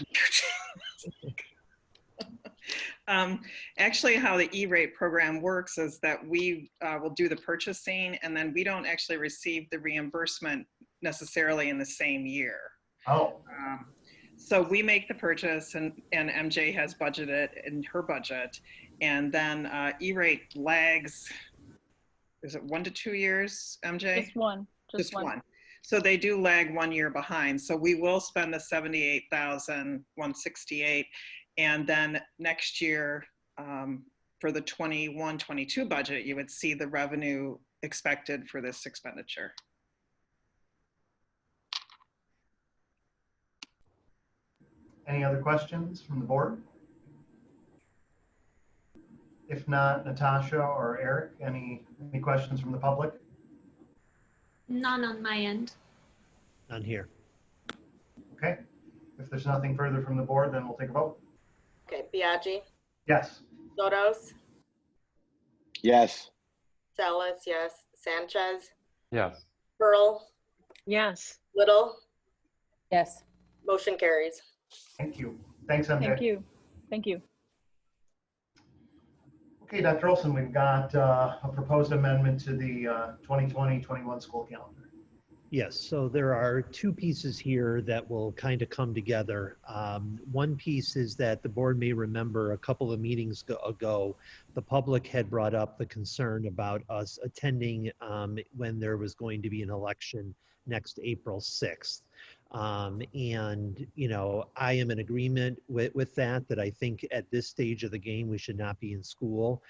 mute. Actually, how the E-rate program works is that we will do the purchasing and then we don't actually receive the reimbursement necessarily in the same year. Oh. So we make the purchase and MJ has budgeted in her budget, and then E-rate lags, is it 1 to 2 years, MJ? Just one. Just one. So they do lag 1 year behind. So we will spend the $78,168, and then next year for the 21-22 budget, you would see the revenue expected for this expenditure. Any other questions from the board? If not, Natasha or Eric, any questions from the public? None on my end. None here. Okay. If there's nothing further from the board, then we'll take a vote. Okay, Biaggi, Yes. Sotos, Yes. Salas, yes, Sanchez, Yes. Pearl, Yes. Little, Yes. motion carries. Thank you. Thanks, MJ. Thank you. Thank you. Okay, Dr. Olson, we've got a proposed amendment to the 2020-21 school calendar. Yes, so there are two pieces here that will kind of come together. One piece is that the board may remember a couple of meetings ago, the public had brought up the concern about us attending when there was going to be an election next April 6th. And, you know, I am in agreement with that I think at this stage of the game, we should not be in school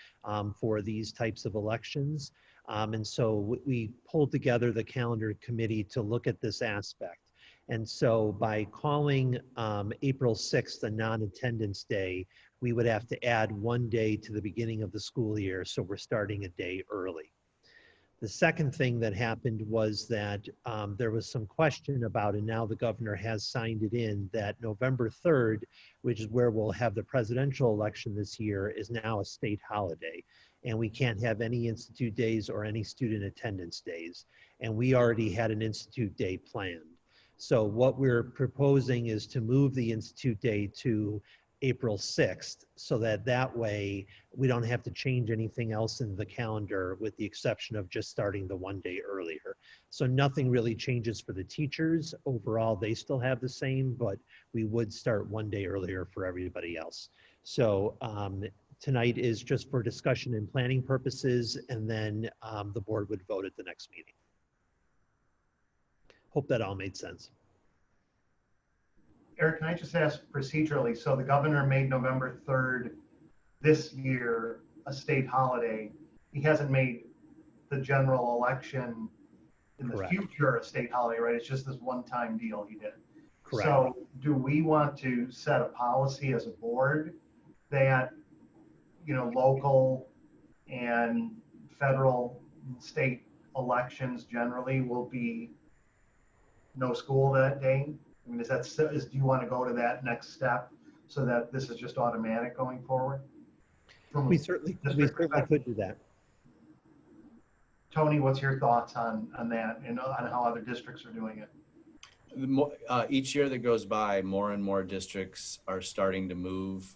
for these types of elections. And so we pulled together the calendar committee to look at this aspect. And so by calling April 6th a non-attendance day, we would have to add 1 day to the beginning of the school year. So we're starting a day early. The second thing that happened was that there was some question about, and now the governor has signed it in, that November 3rd, which is where we'll have the presidential election this year, is now a state holiday. And we can't have any institute days or any student attendance days. And we already had an institute day planned. So what we're proposing is to move the institute day to April 6th, so that way we don't have to change anything else in the calendar with the exception of just starting the 1 day earlier. So nothing really changes for the teachers. Overall, they still have the same, but we would start 1 day earlier for everybody else. So tonight is just for discussion and planning purposes, and then the board would vote at the next meeting. Hope that all made sense. Eric, can I just ask procedurally, so the governor made November 3rd this year a state holiday. He hasn't made the general election in the future a state holiday, right? It's just this one-time deal he did. Correct. So do we want to set a policy as a board that, you know, local and federal and state elections generally will be no school that day? I mean, do you want to go to that next step so that this is just automatic going forward? We certainly could do that. Tony, what's your thoughts on that and on how other districts are doing it? Each year that goes by, more and more districts are starting to move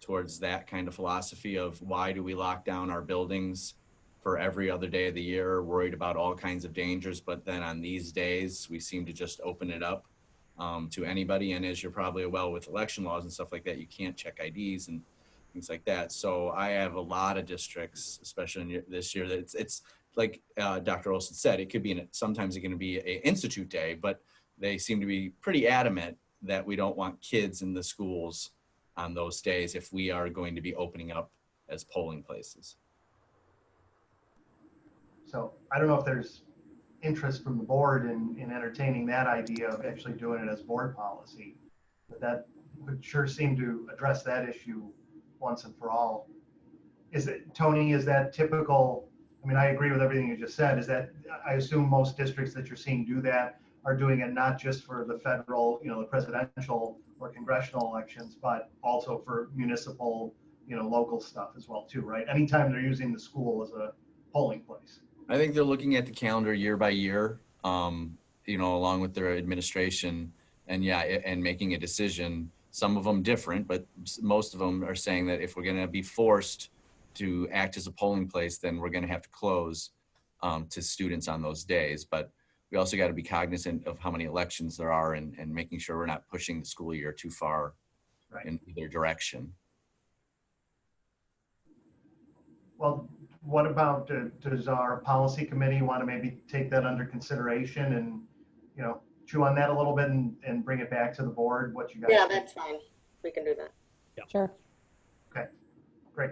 towards that kind of philosophy of why do we lock down our buildings for every other day of the year, worried about all kinds of dangers, but then on these days, we seem to just open it up to anybody. And as you're probably well with election laws and stuff like that, you can't check IDs and things like that. So I have a lot of districts, especially in this year, that it's like Dr. Olson said, it could be sometimes it's going to be an institute day, but they seem to be pretty adamant that we don't want kids in the schools on those days if we are going to be opening up as polling places. So I don't know if there's interest from the board in entertaining that idea of actually doing it as board policy, but that would sure seem to address that issue once and for all. Is it, Tony, is that typical? I mean, I agree with everything you just said. Is that, I assume most districts that you're seeing do that are doing it not just for the federal, you know, the presidential or congressional elections, but also for municipal, you know, local stuff as well too, right? Anytime they're using the school as a polling place. I think they're looking at the calendar year by year, you know, along with their administration, and and making a decision. Some of them different, but most of them are saying that if we're going to be forced to act as a polling place, then we're going to have to close to students on those days. But we also got to be cognizant of how many elections there are and making sure we're not pushing the school year too far in either direction. Well, what about, does our policy committee want to maybe take that under consideration and, you know, chew on that a little bit and bring it back to the board, what you guys think? That's fine. We can do that. Yeah. Sure. Okay, great.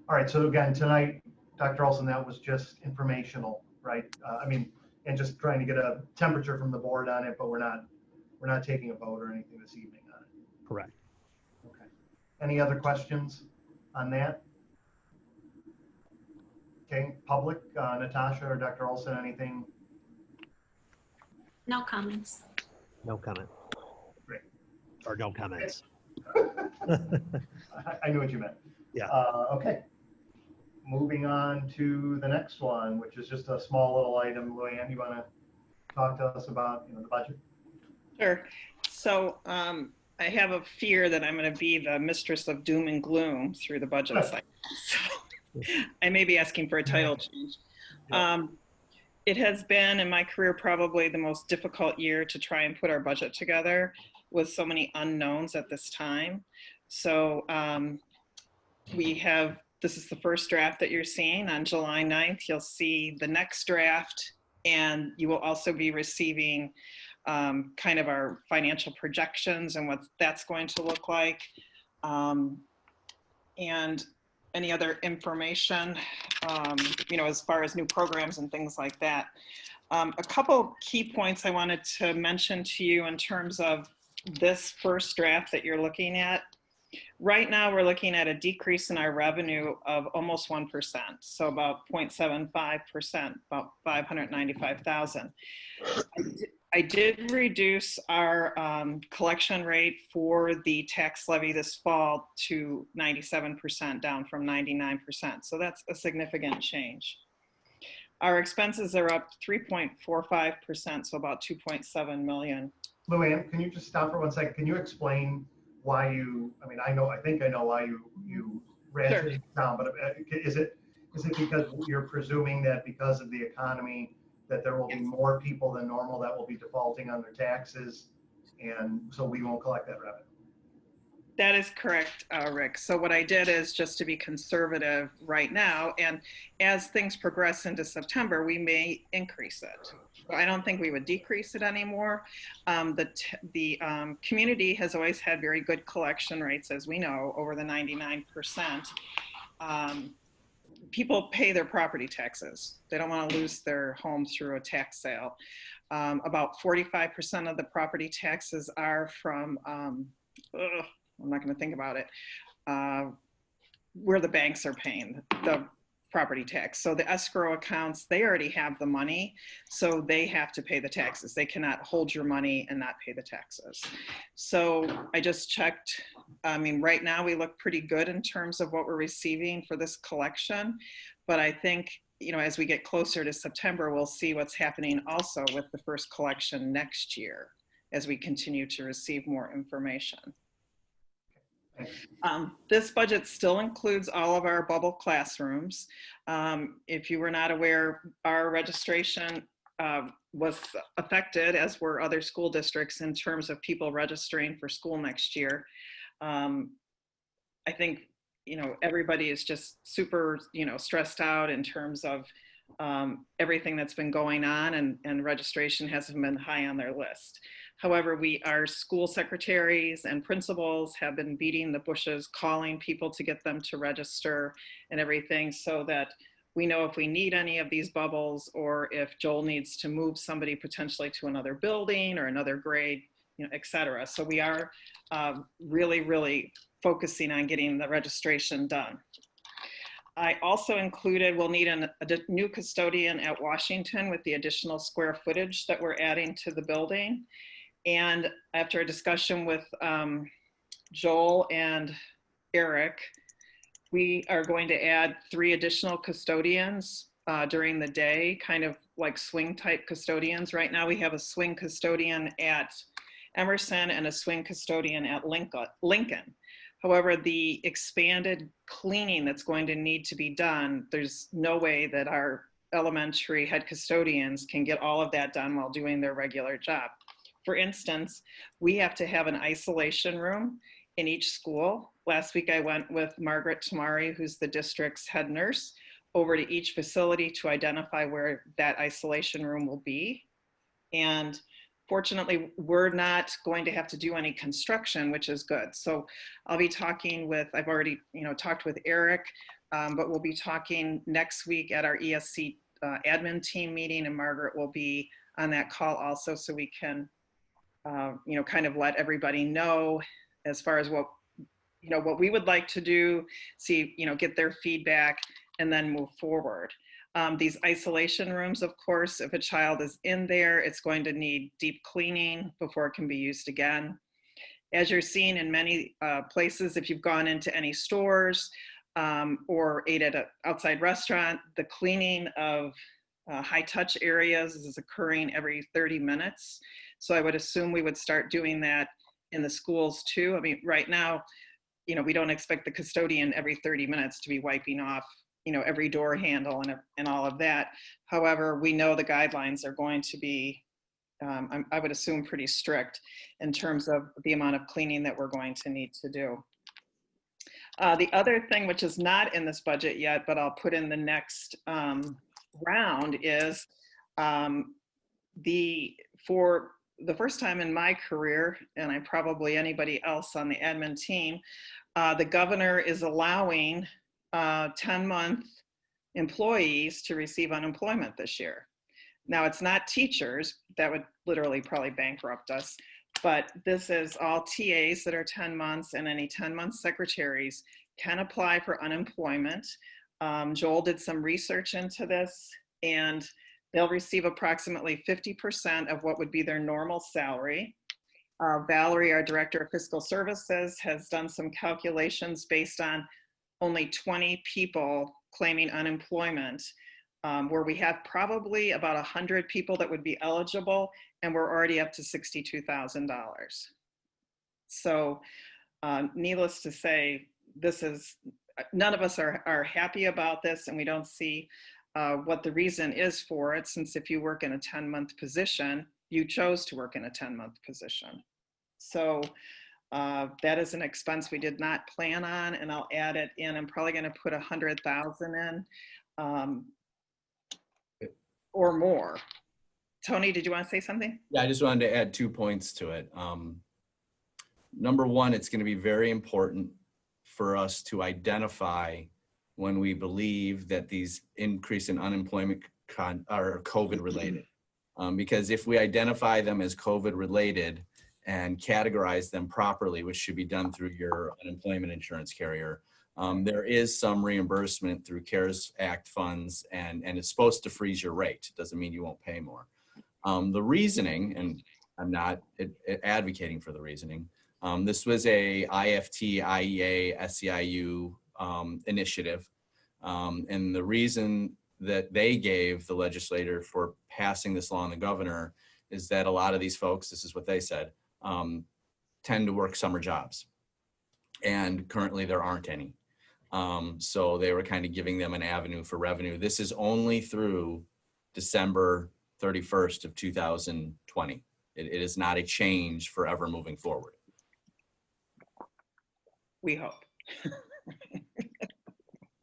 All right, so again, tonight, Dr. Olson, that was just informational, right? I mean, and just trying to get a temperature from the board on it, but we're not taking a vote or anything this evening on it. Correct. Okay. Any other questions on that? Okay, public, Natasha or Dr. Olson, anything? No comments. No comment. Great. Or no comments. I knew what you meant. Yeah. Okay. Moving on to the next one, which is just a small little item. Luann, you want to talk to us about, you know, the budget? Sure. So I have a fear that I'm going to be the mistress of doom and gloom through the budget cycle. So I may be asking for a title change. It has been in my career probably the most difficult year to try and put our budget together with so many unknowns at this time. So this is the first draft that you're seeing. On July 9th, you'll see the next draft, and you will also be receiving kind of our financial projections and what that's going to look like. And any other information, as far as new programs and things like that. A couple key points I wanted to mention to you in terms of this first draft that you're looking at. Right now, we're looking at a decrease in our revenue of almost 1%, so about 0.75%, about 595,000. I did reduce our collection rate for the tax levy this fall to 97%, down from 99%. So that's a significant change. Our expenses are up 3.45%, so about 2.7 million. Luann, can you just stop for 1 second? Can you explain why I think I know why you ratcheted it down, but is it because you're presuming that because of the economy that there will be more people than normal that will be defaulting on their taxes, and so we won't collect that revenue? That is correct, Rick. So what I did is just to be conservative right now, and as things progress into September, we may increase it. I don't think we would decrease it anymore. The community has always had very good collection rates, as we know, over the 99%. People pay their property taxes. They don't want to lose their home through a tax sale. About 45% of the property taxes are from, I'm not going to think about it, where the banks are paying the property tax. So the escrow accounts, they already have the money, so they have to pay the taxes. They cannot hold your money and not pay the taxes. So I just checked. Right now we look pretty good in terms of what we're receiving for this collection, but I think, as we get closer to September, we'll see what's happening also with the first collection next year as we continue to receive more information. This budget still includes all of our bubble classrooms. If you were not aware, our registration was affected, as were other school districts, in terms of people registering for school next year. I think, everybody is just super, stressed out in terms of everything that's been going on, and registration hasn't been high on their list. However, our school secretaries and principals have been beating the bushes, calling people to get them to register and everything, so that we know if we need any of these bubbles, or if Joel needs to move somebody potentially to another building or another grade, et cetera. So we are really, really focusing on getting the registration done. I also included, we'll need a new custodian at Washington with the additional square footage that we're adding to the building. And after a discussion with Joel and Eric, we are going to add 3 additional custodians during the day, kind of like swing type custodians. Right now we have a swing custodian at Emerson and a swing custodian at Lincoln. However, the expanded cleaning that's going to need to be done, there's no way that our elementary head custodians can get all of that done while doing their regular job. For instance, we have to have an isolation room in each school. Last week I went with Margaret Tamari, who's the district's head nurse, over to each facility to identify where that isolation room will be. And fortunately, we're not going to have to do any construction, which is good. So I'll be talking with, I've already talked with Eric, but we'll be talking next week at our ESC admin team meeting, and Margaret will be on that call also, so we can kind of let everybody know as far as what we would like to do, see, get their feedback, and then move forward. These isolation rooms, of course, if a child is in there, it's going to need deep cleaning before it can be used again. As you're seeing in many places, if you've gone into any stores or ate at an outside restaurant, the cleaning of high touch areas is occurring every 30 minutes. So I would assume we would start doing that in the schools too. Right now, we don't expect the custodian every 30 minutes to be wiping off, every door handle and all of that. However, we know the guidelines are going to be, I would assume, pretty strict in terms of the amount of cleaning that we're going to need to do. The other thing, which is not in this budget yet, but I'll put in the next round, is for the first time in my career, and I probably anybody else on the admin team, the governor is allowing 10-month employees to receive unemployment this year. Now, it's not teachers. That would literally probably bankrupt us. But this is all TAs that are 10 months, and any 10-month secretaries can apply for unemployment. Joel did some research into this, and they'll receive approximately 50% of what would be their normal salary. Valerie, our Director of Fiscal Services, has done some calculations based on only 20 people claiming unemployment, where we have probably about 100 people that would be eligible, and we're already up to $62,000. So needless to say, none of us are happy about this, and we don't see what the reason is for it, since if you work in a 10-month position, you chose to work in a 10-month position. So that is an expense we did not plan on, and I'll add it in. I'm probably going to put 100,000 in or more. Tony, did you want to say something? Yeah, I just wanted to add 2 points to it. Number one, it's going to be very important for us to identify when we believe that these increase in unemployment are COVID related. Because if we identify them as COVID related and categorize them properly, which should be done through your unemployment insurance carrier, there is some reimbursement through CARES Act funds, and it's supposed to freeze your rate. It doesn't mean you won't pay more. The reasoning, and I'm not advocating for the reasoning, this was a IFT, IEA, SEIU initiative. And the reason that they gave the legislator for passing this law and the governor is that a lot of these folks, this is what they said, tend to work summer jobs. And currently there aren't any. So they were kind of giving them an avenue for revenue. This is only through December 31st of 2020. It is not a change forever moving forward. We hope.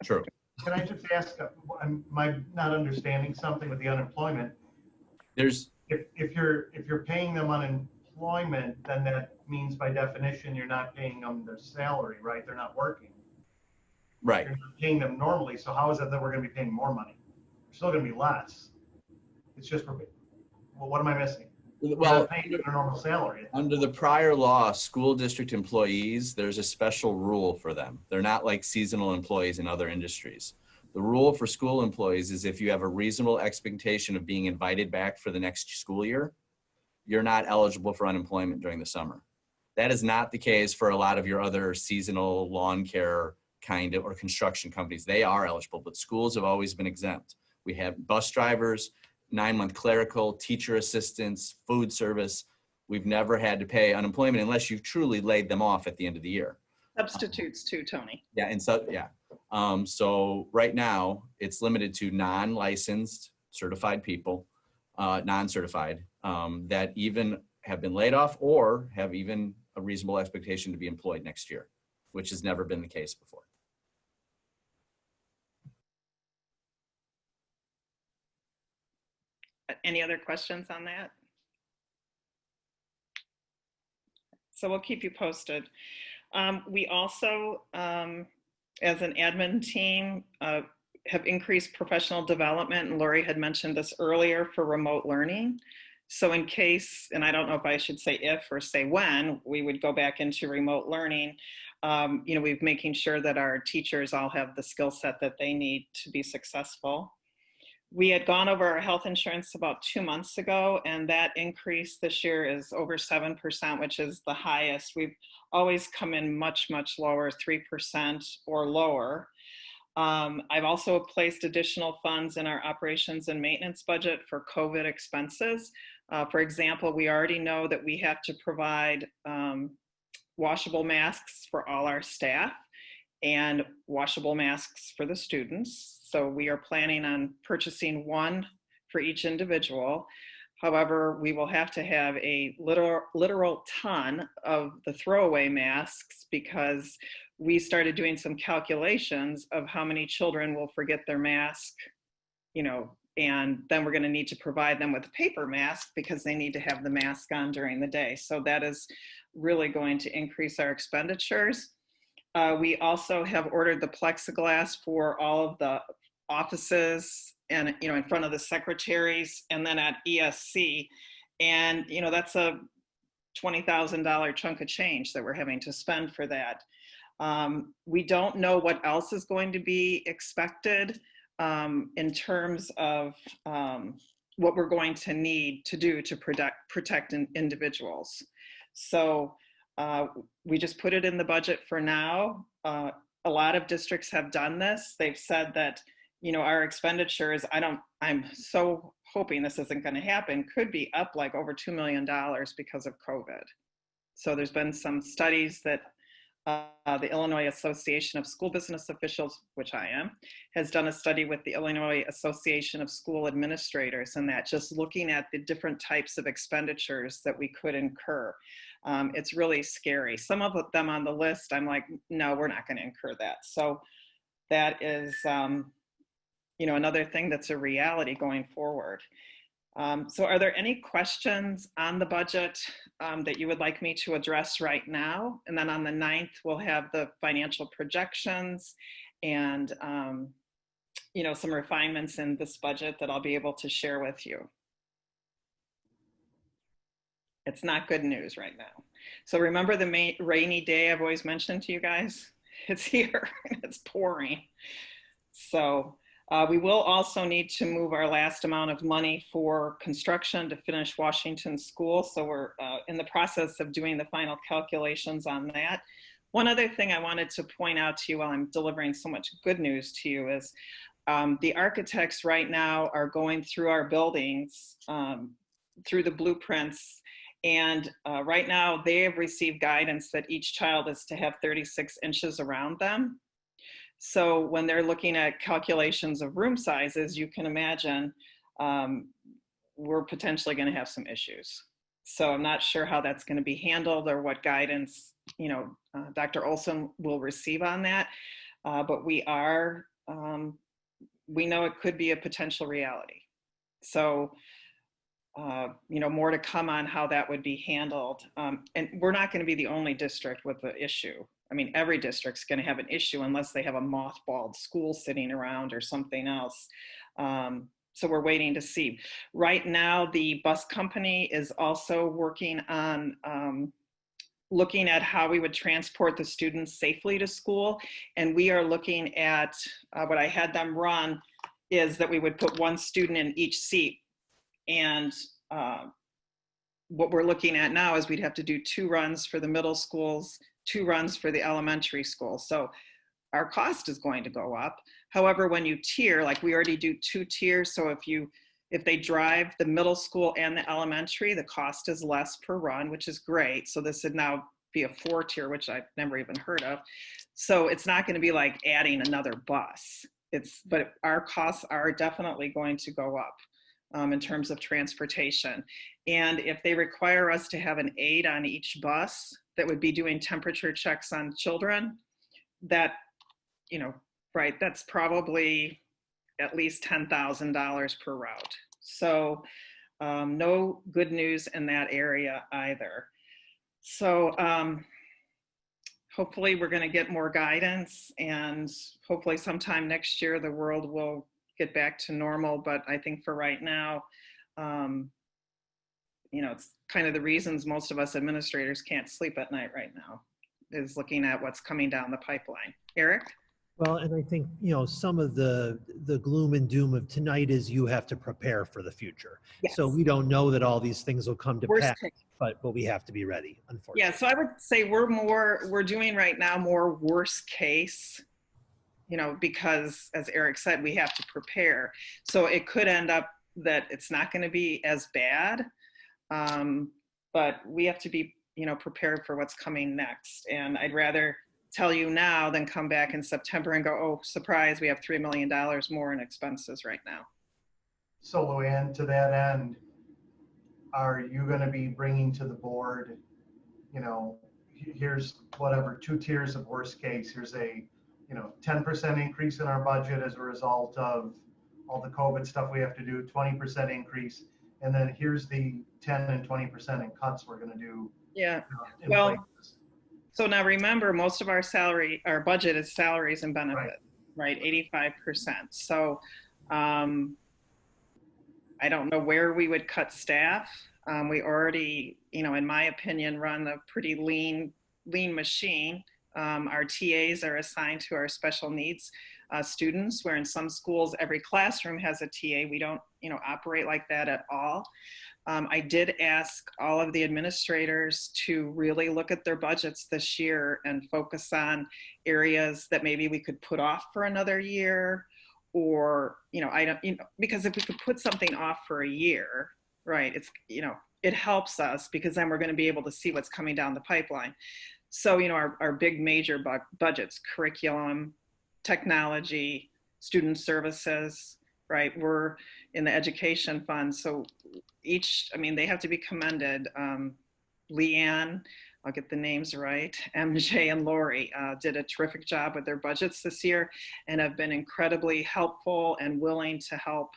True. Can I just ask, am I not understanding something with the unemployment? There's if you're paying them unemployment, then that means by definition you're not paying them their salary, right? They're not working. Right. You're not paying them normally. So how is it that we're going to be paying more money? We're still going to be less. It's just, well, what am I missing? Well, paying their normal salary. Under the prior law, school district employees, there's a special rule for them. They're not like seasonal employees in other industries. The rule for school employees is if you have a reasonable expectation of being invited back for the next school year, you're not eligible for unemployment during the summer. That is not the case for a lot of your other seasonal lawn care kind of or construction companies. They are eligible, but schools have always been exempt. We have bus drivers, 9-month clerical, teacher assistants, food service. We've never had to pay unemployment unless you've truly laid them off at the end of the year. Substitutes too, Tony. Yeah, and so, yeah. So right now it's limited to non-licensed certified people, non-certified, that even have been laid off or have even a reasonable expectation to be employed next year, which has never been the case before. Any other questions on that? So we'll keep you posted. We also, as an admin team, have increased professional development, and Lori had mentioned this earlier, for remote learning. So in case, and I don't know if I should say if or say when, we would go back into remote learning, we're making sure that our teachers all have the skill set that they need to be successful. We had gone over our health insurance about 2 months ago, and that increase this year is over 7%, which is the highest. We've always come in much, much lower, 3% or lower. I've also placed additional funds in our operations and maintenance budget for COVID expenses. For example, we already know that we have to provide washable masks for all our staff and washable masks for the students. So we are planning on purchasing one for each individual. However, we will have to have a literal ton of the throwaway masks because we started doing some calculations of how many children will forget their mask, you know, and then we're going to need to provide them with a paper mask because they need to have the mask on during the day. So that is really going to increase our expenditures. We also have ordered the plexiglass for all of the offices and, you know, in front of the secretaries and then at ESC. And, you know, that's a $20,000 chunk of change that we're having to spend for that. We don't know what else is going to be expected in terms of what we're going to need to do to protect individuals. So we just put it in the budget for now. A lot of districts have done this. They've said that, you know, our expenditures, I'm so hoping this isn't going to happen, could be up like over $2 million because of COVID. So there's been some studies that the Illinois Association of School Business Officials, which I am, has done a study with the Illinois Association of School Administrators, and that just looking at the different types of expenditures that we could incur. It's really scary. Some of them on the list, I'm like, no, we're not going to incur that. So that is, you know, another thing that's a reality going forward. So are there any questions on the budget that you would like me to address right now? And then on the 9th, we'll have the financial projections and, you know, some refinements in this budget that I'll be able to share with you. It's not good news right now. So remember the rainy day I've always mentioned to you guys? It's here, it's pouring. So we will also need to move our last amount of money for construction to finish Washington School. So we're in the process of doing the final calculations on that. One other thing I wanted to point out to you while I'm delivering so much good news to you is the architects right now are going through our buildings, through the blueprints. And right now they have received guidance that each child is to have 36 inches around them. So when they're looking at calculations of room sizes, you can imagine we're potentially going to have some issues. So I'm not sure how that's going to be handled or what guidance, you know, Dr. Olson will receive on that. But we are, we know it could be a potential reality. So, you know, more to come on how that would be handled. And we're not going to be the only district with the issue. I mean, every district's going to have an issue unless they have a mothballed school sitting around or something else. So we're waiting to see. Right now, the bus company is also working on looking at how we would transport the students safely to school. And we are looking at what I had them run is that we would put one student in each seat. And what we're looking at now is we'd have to do 2 runs for the middle schools, 2 runs for the elementary school. So our cost is going to go up. However, when you tier, like we already do 2 tiers. So if they drive the middle school and the elementary, the cost is less per run, which is great. So this would now be a 4 tier, which I've never even heard of. So it's not going to be like adding another bus. But our costs are definitely going to go up in terms of transportation. And if they require us to have an aide on each bus that would be doing temperature checks on children, that, you know, right, that's probably at least $10,000 per route. So no good news in that area either. So hopefully we're going to get more guidance, and hopefully sometime next year the world will get back to normal. But I think for right now, you know, it's kind of the reasons most of us administrators can't sleep at night right now is looking at what's coming down the pipeline. Eric? Well, and I think, you know, some of the gloom and doom of tonight is you have to prepare for the future. Yes. So we don't know that all these things will come to Worst pass, case. but we have to be ready, unfortunately. Yeah, so I would say we're doing right now more worst case, you know, because as Eric said, we have to prepare. So it could end up that it's not going to be as bad, but we have to be prepared for what's coming next. And I'd rather tell you now than come back in September and go, oh, surprise, we have $3 million more in expenses right now. So Luann, to that end, are you going to be bringing to the board, here's whatever, 2 tiers of worst case, here's a 10% increase in our budget as a result of all the COVID stuff we have to do, 20% increase, and then here's the 10 and 20% in cuts we're going to do. Yeah. In Well, places. So now remember, most of our budget is salaries and benefits, right? 85%. So I don't know where we would cut staff. We already, in my opinion, run a pretty lean machine. Our TAs are assigned to our special needs students, where in some schools, every classroom has a TA. We don't, operate like that at all. I did ask all of the administrators to really look at their budgets this year and focus on areas that maybe we could put off for another year, or, because if we could put something off for a year, right, it's, it helps us because then we're going to be able to see what's coming down the pipeline. So, our big major budgets, curriculum, technology, student services, right? We're in the education fund. So they have to be commended. Leanne, I'll get the names right, MJ and Lori did a terrific job with their budgets this year and have been incredibly helpful and willing to help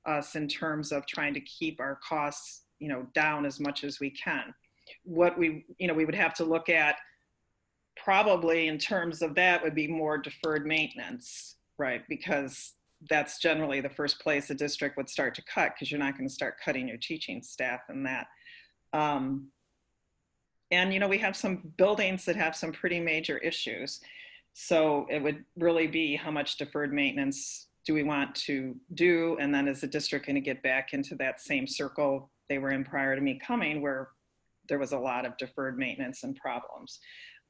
us in terms of trying to keep our costs, down as much as we can. What we would have to look at probably in terms of that would be more deferred maintenance, right? Because that's generally the first place a district would start to cut, because you're not going to start cutting your teaching staff and that. And, we have some buildings that have some pretty major issues. So it would really be how much deferred maintenance do we want to do? And then is the district going to get back into that same circle they were in prior to me coming, where there was a lot of deferred maintenance and problems.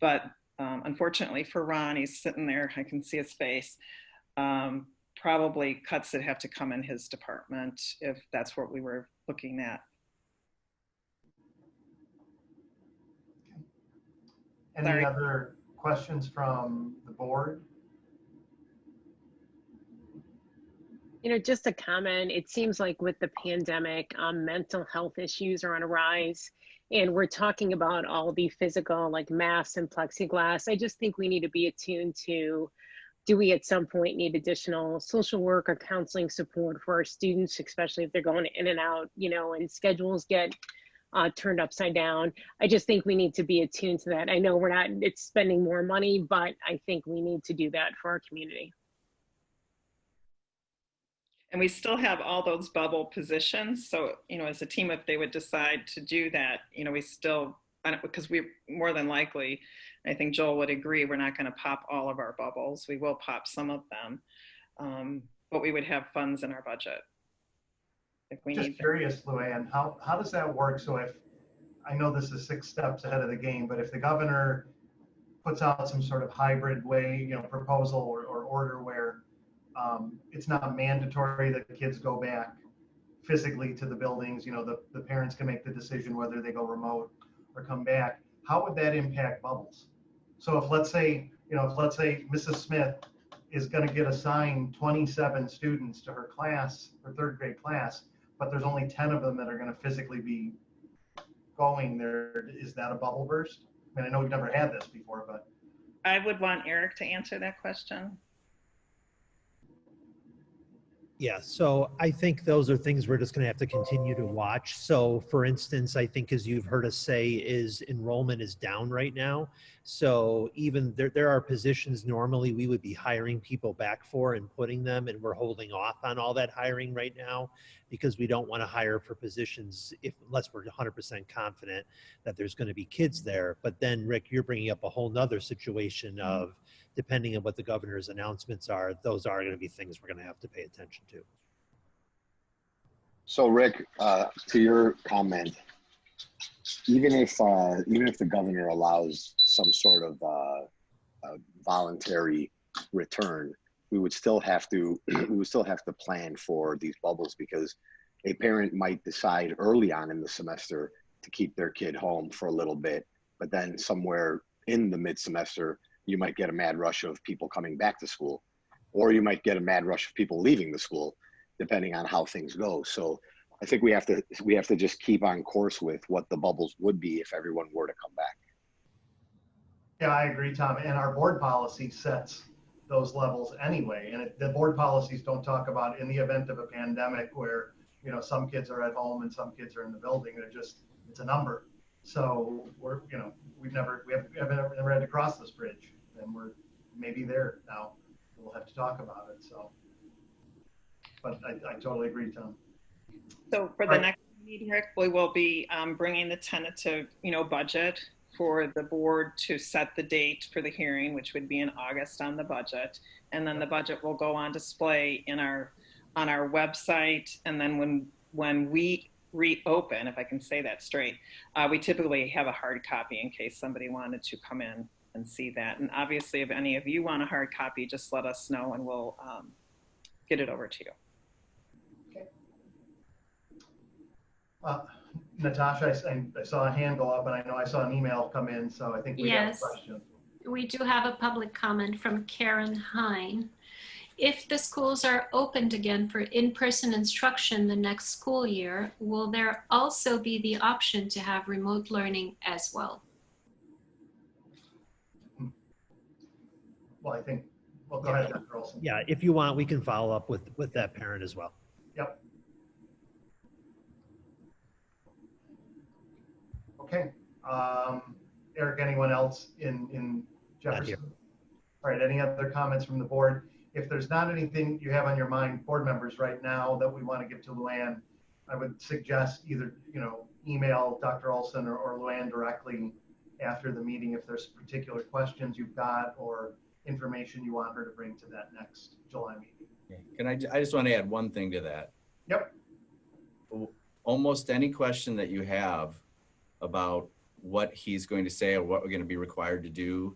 But unfortunately for Ron, he's sitting there, I can see his face, probably cuts that have to come in his department if that's what we were looking at. Any other questions from the board? Just a comment. It seems like with the pandemic, mental health issues are on a rise, and we're talking about all the physical, like masks and plexiglass. I just think we need to be attuned to, do we at some point need additional social work or counseling support for our students, especially if they're going in and out, and schedules get turned upside down. I just think we need to be attuned to that. I know it's spending more money, but I think we need to do that for our community. And we still have all those bubble positions. So, as a team, if they would decide to do that, we still, because we more than likely, I think Joel would agree, we're not going to pop all of our bubbles. We will pop some of them, but we would have funds in our budget if we need. Just curious, Luann, how does that work? So if, I know this is 6 steps ahead of the game, but if the governor puts out some sort of hybrid way, proposal or order where it's not mandatory that the kids go back physically to the buildings, the parents can make the decision whether they go remote or come back. How would that impact bubbles? So if let's say Mrs. Smith is going to get assigned 27 students to her class, her 3rd grade class, but there's only 10 of them that are going to physically be going there, is that a bubble burst? I mean, I know we've never had this before, but. I would want Eric to answer that question. Yeah, so I think those are things we're just going to have to continue to watch. So for instance, I think as you've heard us say, is enrollment is down right now. So even there are positions normally we would be hiring people back for and putting them, and we're holding off on all that hiring right now because we don't want to hire for positions unless we're 100% confident that there's going to be kids there. But then Rick, you're bringing up a whole nother situation of, depending on what the governor's announcements are, those are going to be things we're going to have to pay attention to. So Rick, to your comment, even if the governor allows some sort of voluntary return, we would still have to plan for these bubbles, because a parent might decide early on in the semester to keep their kid home for a little bit but then somewhere in the mid-semester, you might get a mad rush of people coming back to school, or you might get a mad rush of people leaving the school, depending on how things go. So I think we have to just keep on course with what the bubbles would be if everyone were to come back. Yeah, I agree, Tom. And our board policy sets those levels anyway. And the board policies don't talk about in the event of a pandemic where, you know, some kids are at home and some kids are in the building. It's a number. So we haven't ever had to cross this bridge, and we're maybe there now. We'll have to talk about it. So, but I totally agree, Tom. So for the next meeting, Rick, we will be bringing the tentative, budget for the board to set the date for the hearing, which would be in August on the budget. And then the budget will go on display on our website. And then when we reopen, if I can say that straight, we typically have a hard copy in case somebody wanted to come in and see that. And obviously, if any of you want a hard copy, just let us know and we'll get it over to you. Natasha, I saw a hand go up, and I know I saw an email come in, so I think we have a question. We do have a public comment from Karen Hine. If the schools are opened again for in-person instruction the next school year, will there also be the option to have remote learning as well? Well, go ahead, Dr. Olson. Yeah, if you want, we can follow up with that parent as well. Yep. Okay. Eric, anyone else in Jefferson? All right, any other comments from the board? If there's not anything you have on your mind, board members, right now that we want to give to Luann, I would suggest either, email Dr. Olson or Luann directly after the meeting if there's particular questions you've got or information you want her to bring to that next July meeting. I just want to add one thing to that. Yep. Almost any question that you have about what he's going to say or what we're going to be required to do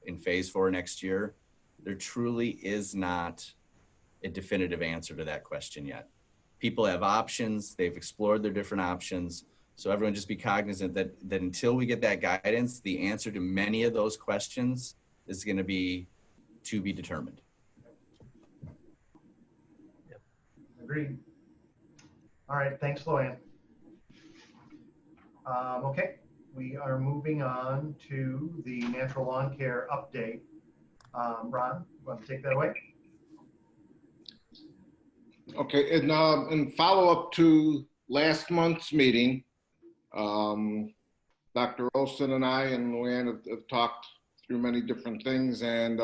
in phase 4 next year, there truly is not a definitive answer to that question yet. People have options, they've explored their different options. So everyone just be cognizant that until we get that guidance, the answer to many of those questions is going to be determined. Yep. Agreed. All right, thanks, Luann. Okay, we are moving on to the natural lawn care update. Ron, you want to take that away? Okay, in follow-up to last month's meeting, Dr. Olson and I and Luann have talked through many different things, and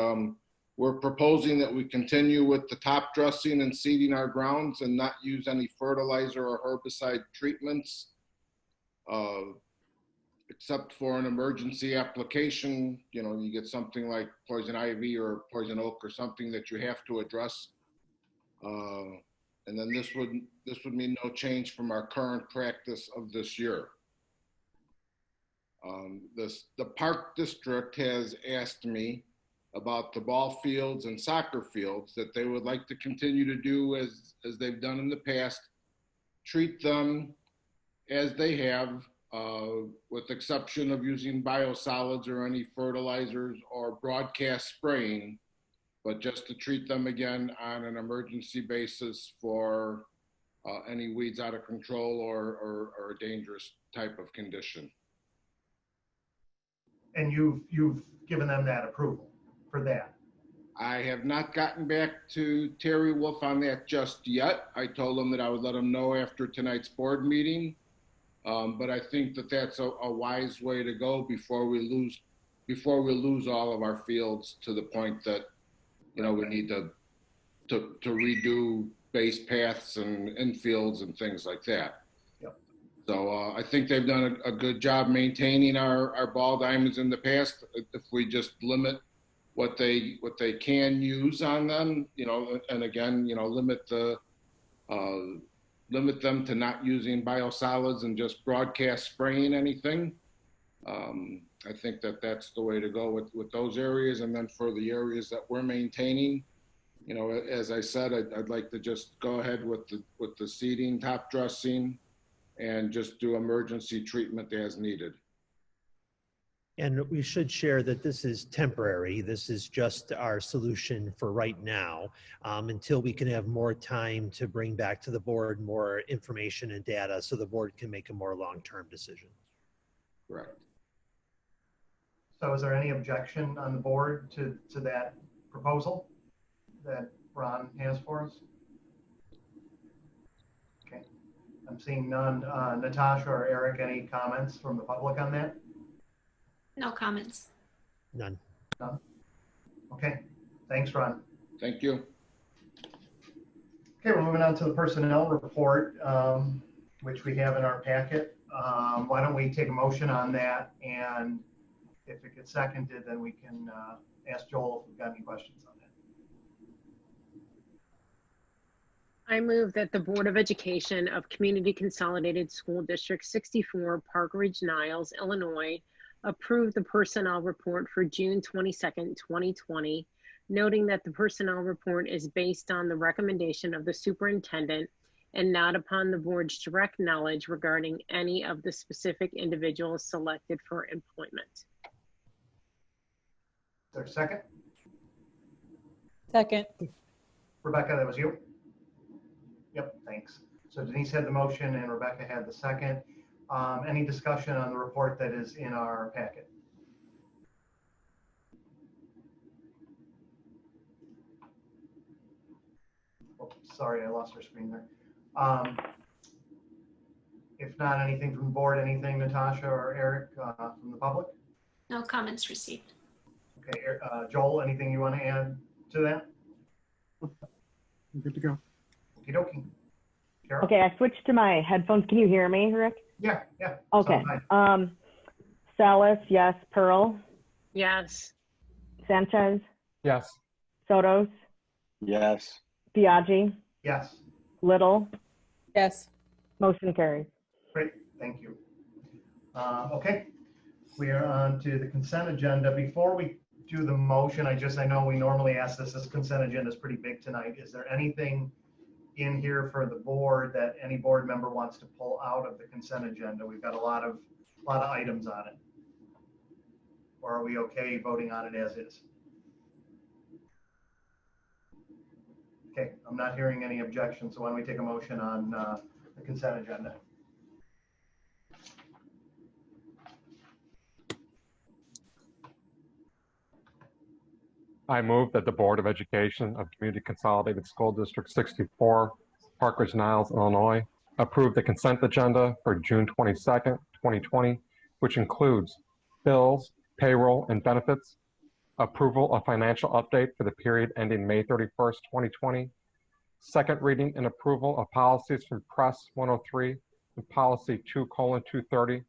we're proposing that we continue with the top dressing and seeding our grounds and not use any fertilizer or herbicide treatments, except for an emergency application. You get something like poison ivy or poison oak or something that you have to address. And then this would mean no change from our current practice of this year. The park district has asked me about the ball fields and soccer fields that they would like to continue to do as they've done in the past, treat them as they have, with exception of using biosolids or any fertilizers or broadcast spraying, but just to treat them again on an emergency basis for any weeds out of control or a dangerous type of condition. And you've given them that approval for that? I have not gotten back to Terry Wolf on that just yet. I told him that I would let him know after tonight's board meeting. But I think that that's a wise way to go before we lose all of our fields to the point that, we need to redo base paths and infields and things like that. Yep. So I think they've done a good job maintaining our ball diamonds in the past. If we just limit what they can use on them, and again, limit them to not using biosolids and just broadcast spraying anything. I think that's the way to go with those areas. And then for the areas that we're maintaining, as I said, I'd like to just go ahead with the seeding, top dressing, and just do emergency treatment as needed. And we should share that this is temporary. This is just our solution for right now, until we can have more time to bring back to the board more information and data so the board can make a more long-term decision. Correct. So is there any objection on the board to that proposal that Ron has for us? Okay, I'm seeing none. Natasha or Eric, any comments from the public on that? No comments. None. None. Okay, thanks, Ron. Thank you. Okay, we're moving on to the personnel report, which we have in our packet. Why don't we take a motion on that, and if it gets seconded, then we can ask Joel if we've got any questions on that. I move that the Board of Education of Community Consolidated School District 64, Park Ridge-Niles, Illinois, approve the personnel report for June 22nd, 2020, noting that the personnel report is based on the recommendation of the superintendent and not upon the board's direct knowledge regarding any of the specific individuals selected for employment. Is there a second? Second. Rebecca, that was you? Yep, thanks. So Denise had the motion and Rebecca had the second. Any discussion on the report that is in our packet? Oh, sorry, I lost our screen there. If not, anything from the board, anything, Natasha or Eric, from the public? No comments received. Okay, Joel, anything you want to add to that? I'm good to go. Okie dokie. Carol? Okay, I switched to my headphones. Can you hear me, Rick? Yeah, yeah. Okay. Salas, yes. Pearl, Yes. Sanchez, Yes. Sotos, Yes. Biagi, Yes. Little, Yes. motion carries. Great, thank you. Okay, we are on to the consent agenda. Before we do the motion, I know we normally ask this consent agenda is pretty big tonight. Is there anything in here for the board that any board member wants to pull out of the consent agenda? We've got a lot of items on it. Or are we okay voting on it as is? Okay, I'm not hearing any objections, so why don't we take a motion on the consent agenda? I move that the Board of Education of Community Consolidated School District 64, Park Ridge-Niles, Illinois, approve the consent agenda for June 22nd, 2020, which includes bills, payroll, and benefits, approval of financial update for the period ending May 31st, 2020, second reading and approval of policies from Press 103 and Policy 2:230,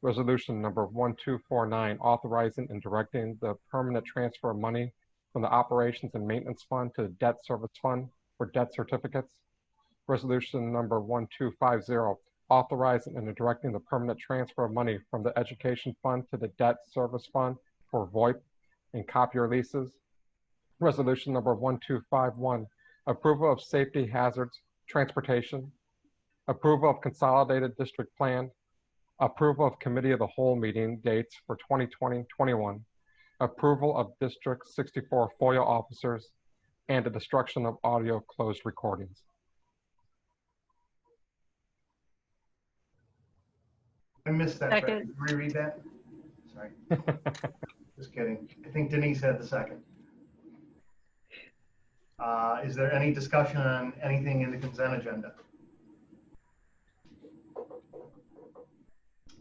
Resolution number 1249, authorizing and directing the permanent transfer of money from the Operations and Maintenance Fund to the Debt Service Fund for debt certificates. Resolution number 1250, authorizing and directing the permanent transfer of money from the Education Fund to the Debt Service Fund for VoIP and copier leases. Resolution number 1251, approval of safety hazards transportation, approval of consolidated district plan, approval of committee of the whole meeting dates for 2020-21, approval of District 64 FOIA officers, and the destruction of audio closed recordings. I missed that. Second. Can you reread that? Sorry. Just kidding. I think Denise had the second. Is there any discussion on anything in the consent agenda?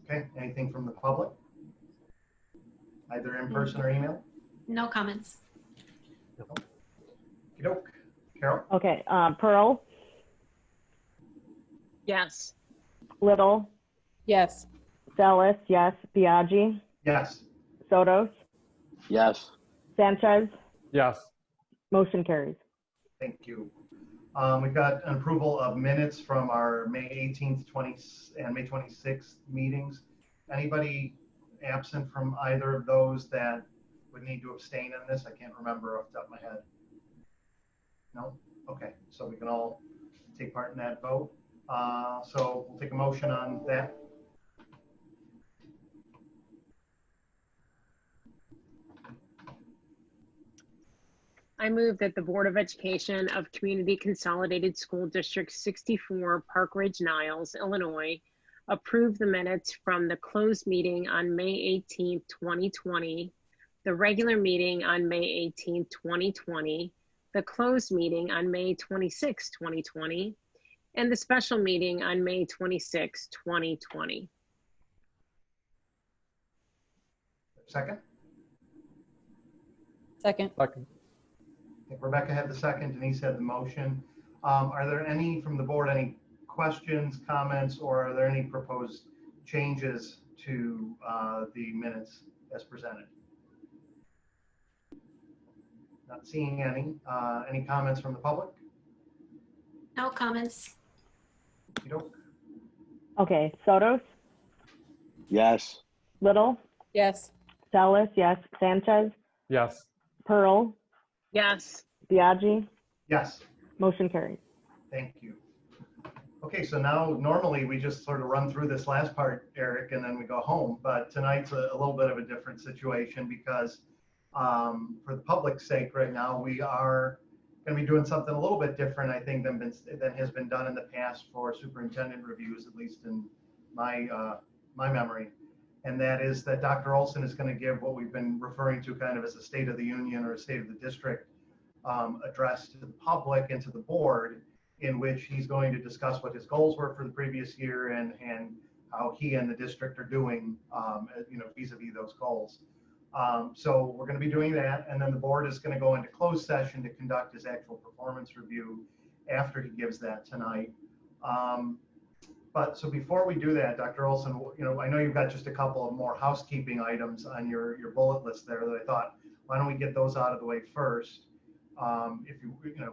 Okay, anything from the public? Either in person or email? No comments. Okey-doke. Carol? Okay, Pearl, Yes. Little, Yes. Salas, yes. Biagi, Yes. Sotos, Yes. Sanchez, Yes. motion carries. Thank you. We've got an approval of minutes from our May 18th, 20, and May 26th meetings. Anybody absent from either of those that would need to abstain on this? I can't remember off the top of my head. No? Okay, so we can all take part in that vote. So we'll take a motion on that. I move that the Board of Education of Community Consolidated School District 64, Park Ridge-Niles, Illinois, approve the minutes from the closed meeting on May 18th, 2020, the regular meeting on May 18th, 2020, the closed meeting on May 26th, 2020, and the special meeting on May 26th, 2020. Second? Second. Second. I think Rebecca had the second, Denise had the motion. Are there any from the board, any questions, comments, or are there any proposed changes to the minutes as presented? Not seeing any. Any comments from the public? No comments. Okay, Sotos, Yes. Little, Yes. Dallas, yes. Sanchez, Yes. Pearl, Yes. Biagi, Yes. motion carries. Thank you. Okay, so now normally we just sort of run through this last part, Eric, and then we go home. But tonight's a little bit of a different situation because for the public's sake right now, we are going to be doing something a little bit different, I think, than has been done in the past for superintendent reviews, at least in my memory. And that is that Dr. Olson is going to give what we've been referring to kind of as a State of the Union or a State of the District address to the public and to the board, in which he's going to discuss what his goals were for the previous year and how he and the district are doing, vis-a-vis those goals. So we're going to be doing that, and then the board is going to go into closed session to conduct his actual performance review after he gives that tonight. But so before we do that, Dr. Olson, I know you've got just a couple of more housekeeping items on your bullet list there that I thought, why don't we get those out of the way first? If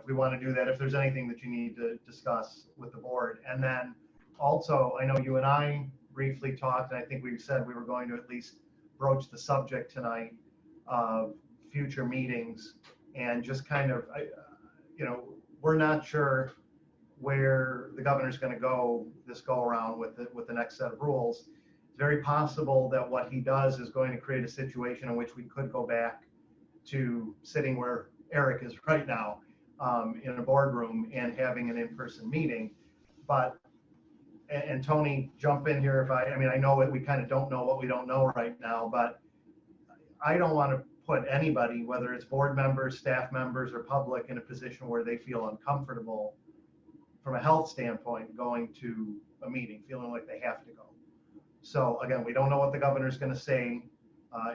we want to do that, if there's anything that you need to discuss with the board. And then also, I know you and I briefly talked, and I think we said we were going to at least broach the subject tonight of future meetings and just kind of, we're not sure where the governor's going to go this go around with the next set of rules. It's very possible that what he does is going to create a situation in which we could go back to sitting where Eric is right now in a boardroom and having an in-person meeting. But, and Tony, jump in here if I know that we kind of don't know what we don't know right now, but I don't want to put anybody, whether it's board members, staff members, or public, in a position where they feel uncomfortable from a health standpoint going to a meeting, feeling like they have to go. So again, we don't know what the governor's going to say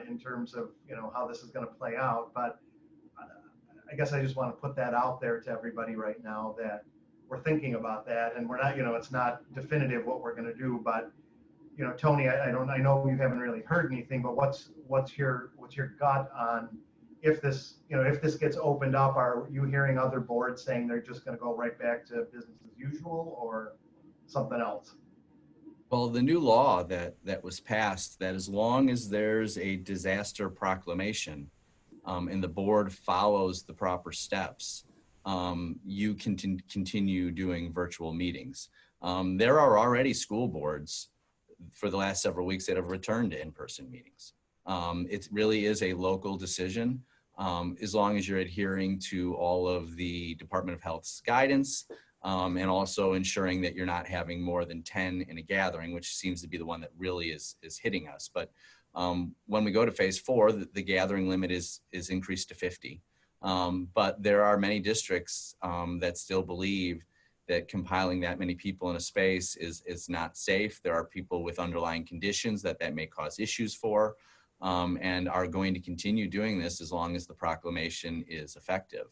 in terms of how this is going to play out, but I guess I just want to put that out there to everybody right now that we're thinking about that, and we're not, it's not definitive what we're going to do, but Tony, I know you haven't really heard anything, but what's your gut on if this gets opened up? Are you hearing other boards saying they're just going to go right back to business as usual, or something else? Well, the new law that was passed, that as long as there's a disaster proclamation and the board follows the proper steps, you can continue doing virtual meetings. There are already school boards for the last several weeks that have returned to in-person meetings. It really is a local decision, as long as you're adhering to all of the Department of Health's guidance, and also ensuring that you're not having more than 10 in a gathering, which seems to be the one that really is hitting us. But when we go to phase 4, the gathering limit is increased to 50. But there are many districts that still believe that compiling that many people in a space is not safe. There are people with underlying conditions that may cause issues for, and are going to continue doing this as long as the proclamation is effective.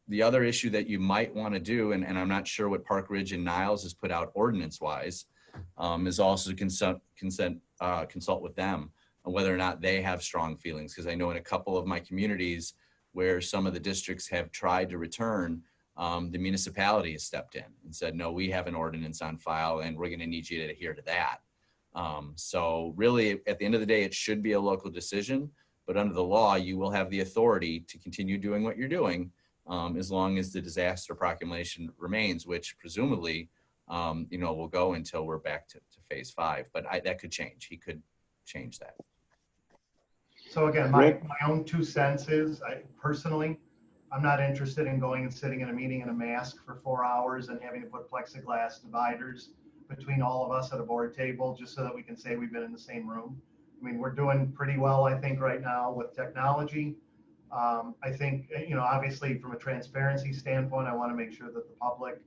The other issue that you might want to do, and I'm not sure what Park Ridge and Niles has put out ordinance-wise, is also consult with them on whether or not they have strong feelings. Because I know in a couple of my communities where some of the districts have tried to return, the municipality has stepped in and said, no, we have an ordinance on file and we're going to need you to adhere to that. So really, at the end of the day, it should be a local decision, but under the law, you will have the authority to continue doing what you're doing as long as the disaster proclamation remains, which presumably, will go until we're back to phase 5, but that could change. He could change that. So again, my own 2 cents is, I'm not interested in going and sitting in a meeting in a mask for 4 hours and having to put plexiglass dividers between all of us at a board table just so that we can say we've been in the same room. I mean, we're doing pretty well, I think, right now with technology. I think, obviously from a transparency standpoint, I want to make sure that the public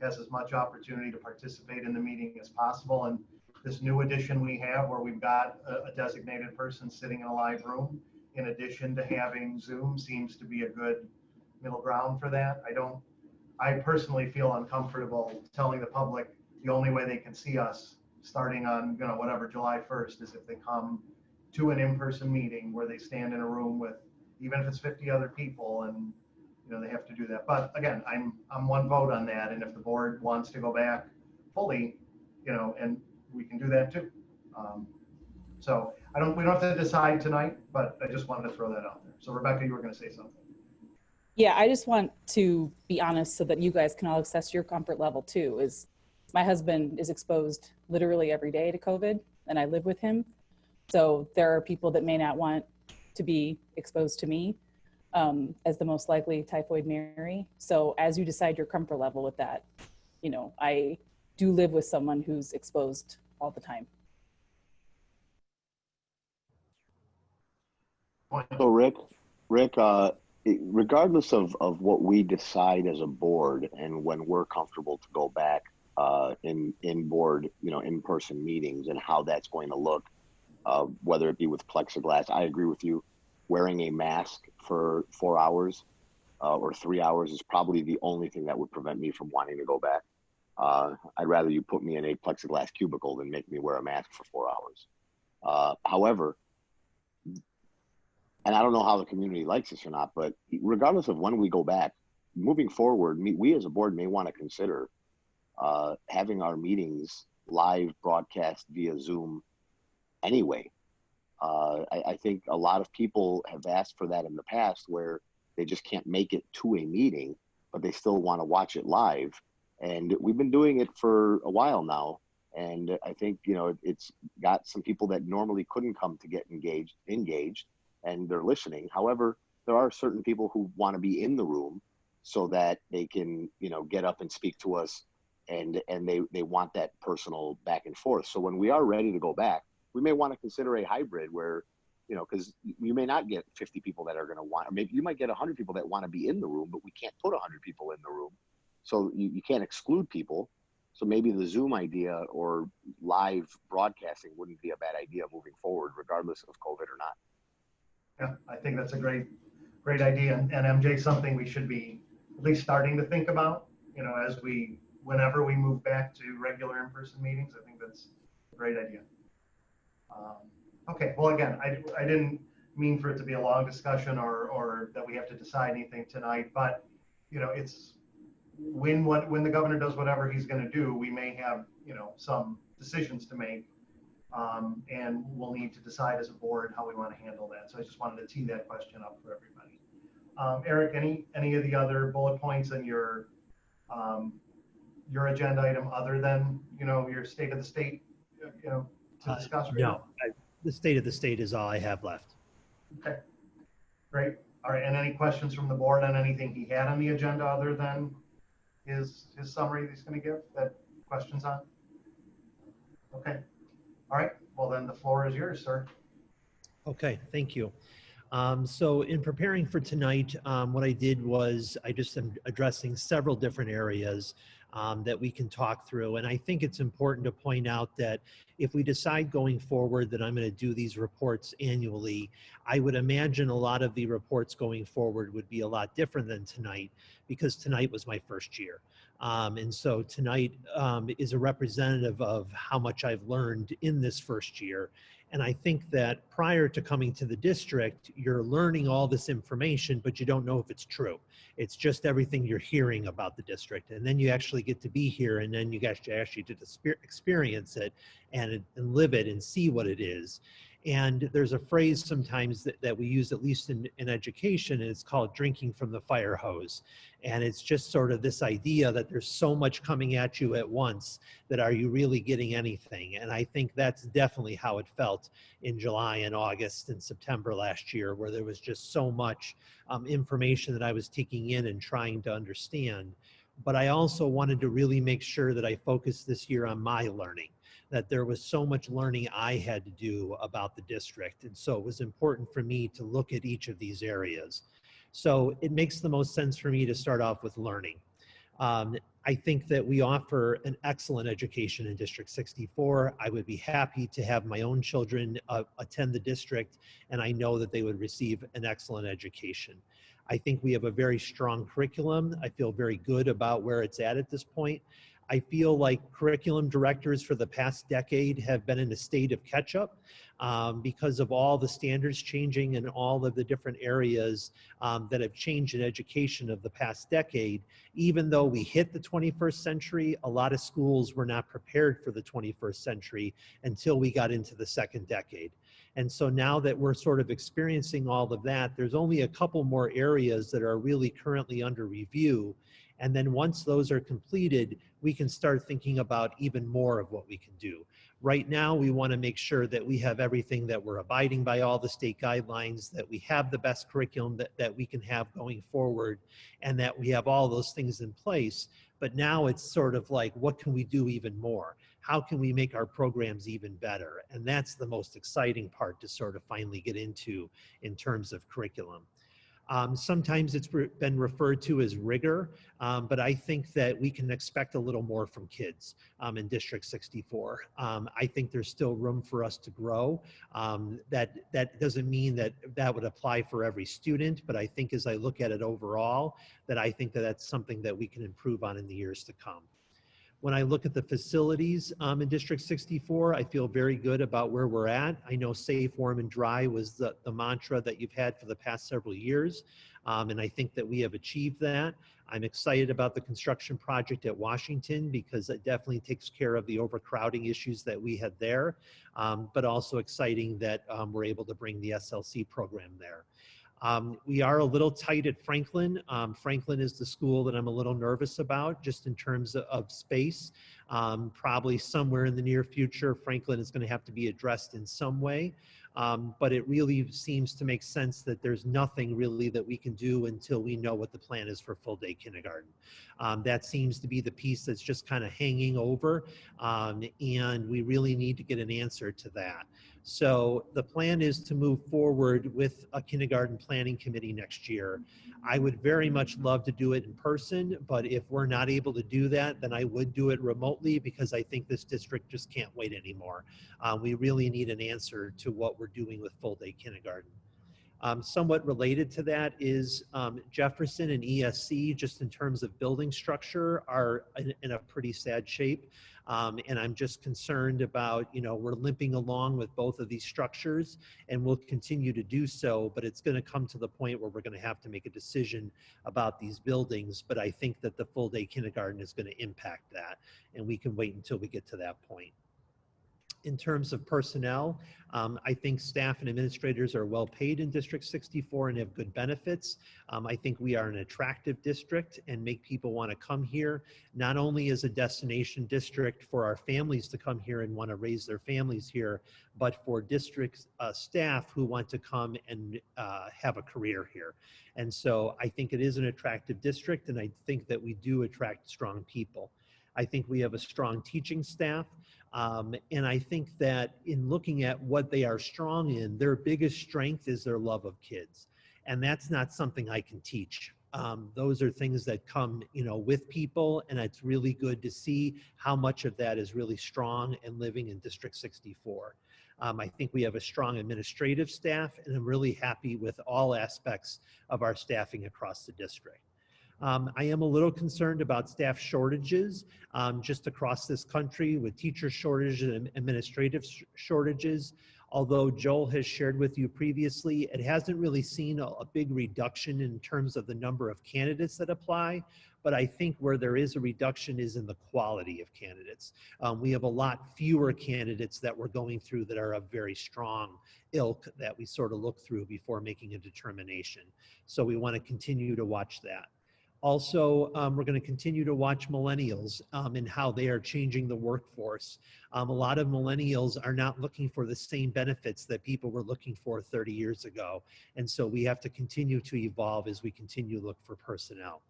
has as much opportunity to participate in the meeting as possible. And this new addition we have where we've got a designated person sitting in a live room, in addition to having Zoom, seems to be a good middle ground for that. I personally feel uncomfortable telling the public the only way they can see us starting on, whatever, July 1st is if they come to an in-person meeting where they stand in a room with, even if it's 50 other people, and they have to do that. But again, I'm one vote on that, and if the board wants to go back fully, and we can do that too. So we don't have to decide tonight, but I just wanted to throw that out there. So Rebecca, you were going to say something. Yeah, I just want to be honest so that you guys can all assess your comfort level too. Is my husband is exposed literally every day to COVID, and I live with him. So there are people that may not want to be exposed to me as the most likely typhoid Mary. So as you decide your comfort level with that, I do live with someone who's exposed all the time. So Rick, regardless of what we decide as a board and when we're comfortable to go back in board, in-person meetings and how that's going to look, whether it be with plexiglass, I agree with you. Wearing a mask for 4 hours or 3 hours is probably the only thing that would prevent me from wanting to go back. I'd rather you put me in a plexiglass cubicle than make me wear a mask for 4 hours. However, and I don't know how the community likes this or not, but regardless of when we go back, moving forward, we as a board may want to consider having our meetings live broadcast via Zoom anyway. I think a lot of people have asked for that in the past where they just can't make it to a meeting, but they still want to watch it live. And we've been doing it for a while now. And I think, it's got some people that normally couldn't come to get engaged, and they're listening. However, there are certain people who want to be in the room so that they can, get up and speak to us, and they want that personal back and forth. So when we are ready to go back, we may want to consider a hybrid where, because you may not get 50 people that are going to want, or maybe you might get 100 people that want to be in the room, but we can't put 100 people in the room. So you can't exclude people. So maybe the Zoom idea or live broadcasting wouldn't be a bad idea moving forward, regardless of COVID or not. Yeah, I think that's a great idea. And MJ, something we should be at least starting to think about, whenever we move back to regular in-person meetings. I think that's a great idea. Okay, well, again, I didn't mean for it to be a long discussion or that we have to decide anything tonight, but it's when the governor does whatever he's going to do, we may have some decisions to make, and we'll need to decide as a board how we want to handle that. So I just wanted to tee that question up for everybody. Eric, any of the other bullet points in your agenda item other than your state of the state to discuss? Right No, now? the state of the state is all I have left. Okay, great. All right, and any questions from the board on anything he had on the agenda other than his summary that he's going to give? That questions on? Okay. All right. Well, then the floor is yours, sir. Okay, thank you. So in preparing for tonight, what I did was I just am addressing several different areas that we can talk through. And I think it's important to point out that if we decide going forward that I'm going to do these reports annually, I would imagine a lot of the reports going forward would be a lot different than tonight, because tonight was my first year. And so tonight is a representative of how much I've learned in this first year. And I think that prior to coming to the district, you're learning all this information, but you don't know if it's true. It's just everything you're hearing about the district. And then you actually get to be here, and then you actually get to experience it and live it and see what it is. And there's a phrase sometimes that we use, at least in education, and it's called drinking from the fire hose. And it's just sort of this idea that there's so much coming at you at once that are you really getting anything? And I think that's definitely how it felt in July and August and September last year, where there was just so much information that I was taking in and trying to understand. But I also wanted to really make sure that I focused this year on my learning, that there was so much learning I had to do about the district. And so it was important for me to look at each of these areas. So it makes the most sense for me to start off with learning. I think that we offer an excellent education in District 64. I would be happy to have my own children attend the district, and I know that they would receive an excellent education. I think we have a very strong curriculum. I feel very good about where it's at this point. I feel like curriculum directors for the past decade have been in a state of catch-up because of all the standards changing and all of the different areas that have changed in education of the past decade. Even though we hit the 21st century, a lot of schools were not prepared for the 21st century until we got into the second decade. And so now that we're sort of experiencing all of that, there's only a couple more areas that are really currently under review. And then once those are completed, we can start thinking about even more of what we can do. Right now, we want to make sure that we have everything, that we're abiding by all the state guidelines, that we have the best curriculum that we can have going forward, and that we have all those things in place. But now it's sort of like, what can we do even more? How can we make our programs even better? And that's the most exciting part to sort of finally get into in terms of curriculum. Sometimes it's been referred to as rigor, but I think that we can expect a little more from kids in District 64. I think there's still room for us to grow. That doesn't mean that that would apply for every student, but I think as I look at it overall, that I think that that's something that we can improve on in the years to come. When I look at the facilities in District 64, I feel very good about where we're at. I know safe, warm, and dry was the mantra that you've had for the past several years, and I think that we have achieved that. I'm excited about the construction project at Washington because it definitely takes care of the overcrowding issues that we had there, but also exciting that we're able to bring the SLC program there. We are a little tight at Franklin. Franklin is the school that I'm a little nervous about just in terms of space. Probably somewhere in the near future, Franklin is going to have to be addressed in some way. But it really seems to make sense that there's nothing really that we can do until we know what the plan is for full day kindergarten. That seems to be the piece that's just kind of hanging over, and we really need to get an answer to that. So the plan is to move forward with a kindergarten planning committee next year. I would very much love to do it in person, but if we're not able to do that, then I would do it remotely because I think this district just can't wait anymore. We really need an answer to what we're doing with full day kindergarten. Somewhat related to that is Jefferson and ESC, just in terms of building structure, are in a pretty sad shape. And I'm just concerned about, we're limping along with both of these structures and we'll continue to do so, but it's going to come to the point where we're going to have to make a decision about these buildings. But I think that the full day kindergarten is going to impact that, and we can wait until we get to that point. In terms of personnel, I think staff and administrators are well paid in District 64 and have good benefits. I think we are an attractive district and make people want to come here, not only as a destination district for our families to come here and want to raise their families here, but for district staff who want to come and have a career here. And so I think it is an attractive district, and I think that we do attract strong people. I think we have a strong teaching staff. And I think that in looking at what they are strong in, their biggest strength is their love of kids. And that's not something I can teach. Those are things that come, with people, and it's really good to see how much of that is really strong and living in District 64. I think we have a strong administrative staff, and I'm really happy with all aspects of our staffing across the district. I am a little concerned about staff shortages just across this country with teacher shortages and administrative shortages. Although Joel has shared with you previously, it hasn't really seen a big reduction in terms of the number of candidates that apply, but I think where there is a reduction is in the quality of candidates. We have a lot fewer candidates that we're going through that are of very strong ilk that we sort of look through before making a determination. So we want to continue to watch that. Also, we're going to continue to watch millennials and how they are changing the workforce. A lot of millennials are not looking for the same benefits that people were looking for 30 years ago. And so we have to continue to evolve as we continue to look for personnel.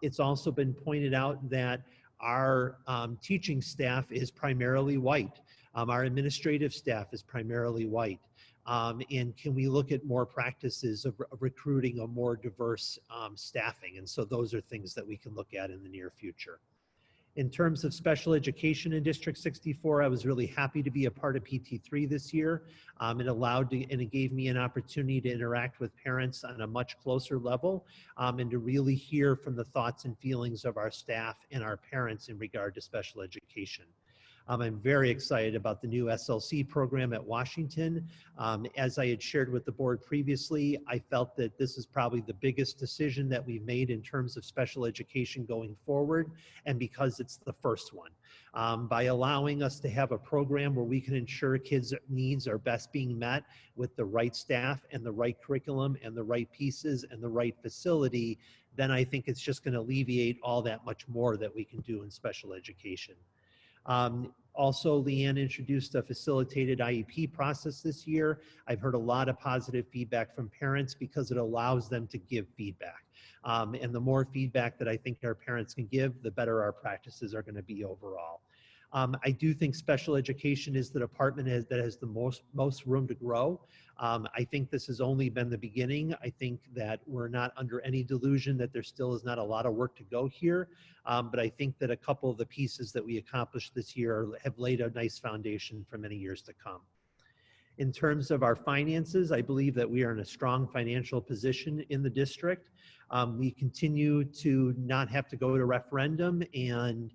It's also been pointed out that our teaching staff is primarily white. Our administrative staff is primarily white. And can we look at more practices of recruiting a more diverse staffing? And so those are things that we can look at in the near future. In terms of special education in District 64, I was really happy to be a part of PT3 this year. It gave me an opportunity to interact with parents on a much closer level and to really hear from the thoughts and feelings of our staff and our parents in regard to special education. I'm very excited about the new SLC program at Washington. As I had shared with the board previously, I felt that this is probably the biggest decision that we've made in terms of special education going forward, and because it's the first one. By allowing us to have a program where we can ensure kids' needs are best being met with the right staff and the right curriculum and the right pieces and the right facility, then I think it's just going to alleviate all that much more that we can do in special education. Also, Leanne introduced a facilitated IEP process this year. I've heard a lot of positive feedback from parents because it allows them to give feedback. And the more feedback that I think our parents can give, the better our practices are going to be overall. I do think special education is the department that has the most room to grow. I think this has only been the beginning. I think that we're not under any delusion that there still is not a lot of work to go here. But I think that a couple of the pieces that we accomplished this year have laid a nice foundation for many years to come. In terms of our finances, I believe that we are in a strong financial position in the district. We continue to not have to go to referendum and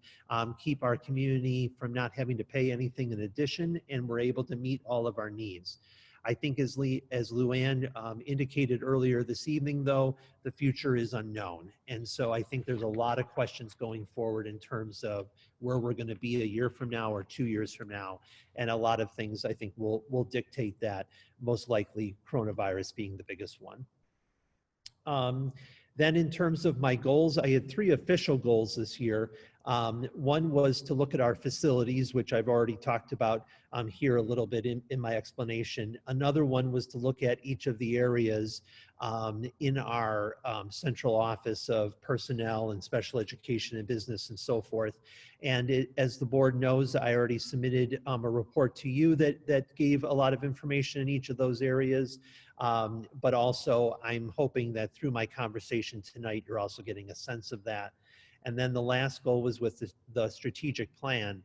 keep our community from not having to pay anything in addition, and we're able to meet all of our needs. I think as Luann indicated earlier this evening, though, the future is unknown. And so I think there's a lot of questions going forward in terms of where we're going to be a year from now or 2 years from now. And a lot of things I think will dictate that, most likely coronavirus being the biggest one. Then in terms of my goals, I had 3 official goals this year. One was to look at our facilities, which I've already talked about here a little bit in my explanation. Another one was to look at each of the areas in our central office of personnel and special education and business and so forth. And as the board knows, I already submitted a report to you that gave a lot of information in each of those areas. But also I'm hoping that through my conversation tonight, you're also getting a sense of that. And then the last goal was with the strategic plan.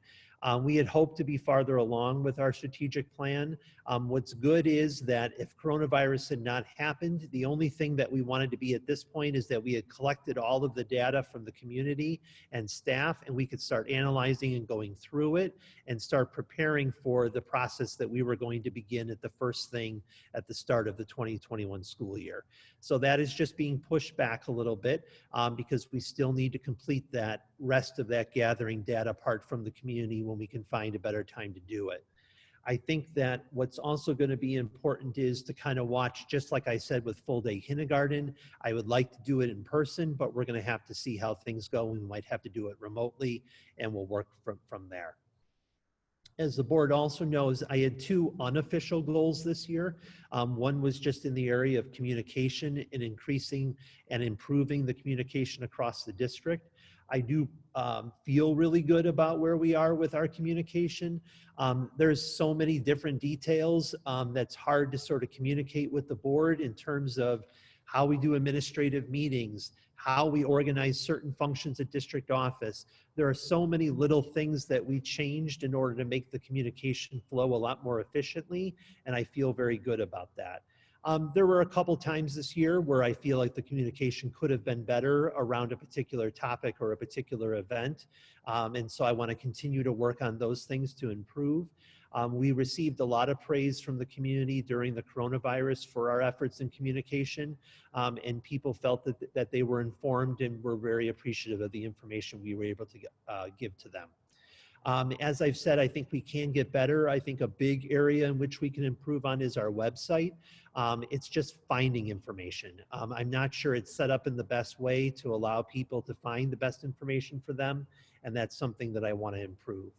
We had hoped to be farther along with our strategic plan. What's good is that if coronavirus had not happened, the only thing that we wanted to be at this point is that we had collected all of the data from the community and staff, and we could start analyzing and going through it and start preparing for the process that we were going to begin at the first thing at the start of the 2021 school year. So that is just being pushed back a little bit because we still need to complete that rest of that gathering data part from the community when we can find a better time to do it. I think that what's also going to be important is to kind of watch, just like I said with full day kindergarten, I would like to do it in person, but we're going to have to see how things go. We might have to do it remotely, and we'll work from there. As the board also knows, I had 2 unofficial goals this year. One was just in the area of communication and increasing and improving the communication across the district. I do feel really good about where we are with our communication. There's so many different details that's hard to sort of communicate with the board in terms of how we do administrative meetings, how we organize certain functions at district office. There are so many little things that we changed in order to make the communication flow a lot more efficiently, and I feel very good about that. There were a couple times this year where I feel like the communication could have been better around a particular topic or a particular event. And so I want to continue to work on those things to improve. We received a lot of praise from the community during the coronavirus for our efforts in communication, and people felt that they were informed and were very appreciative of the information we were able to give to them. As I've said, I think we can get better. I think a big area in which we can improve on is our website. It's just finding information. I'm not sure it's set up in the best way to allow people to find the best information for them, and that's something that I want to improve.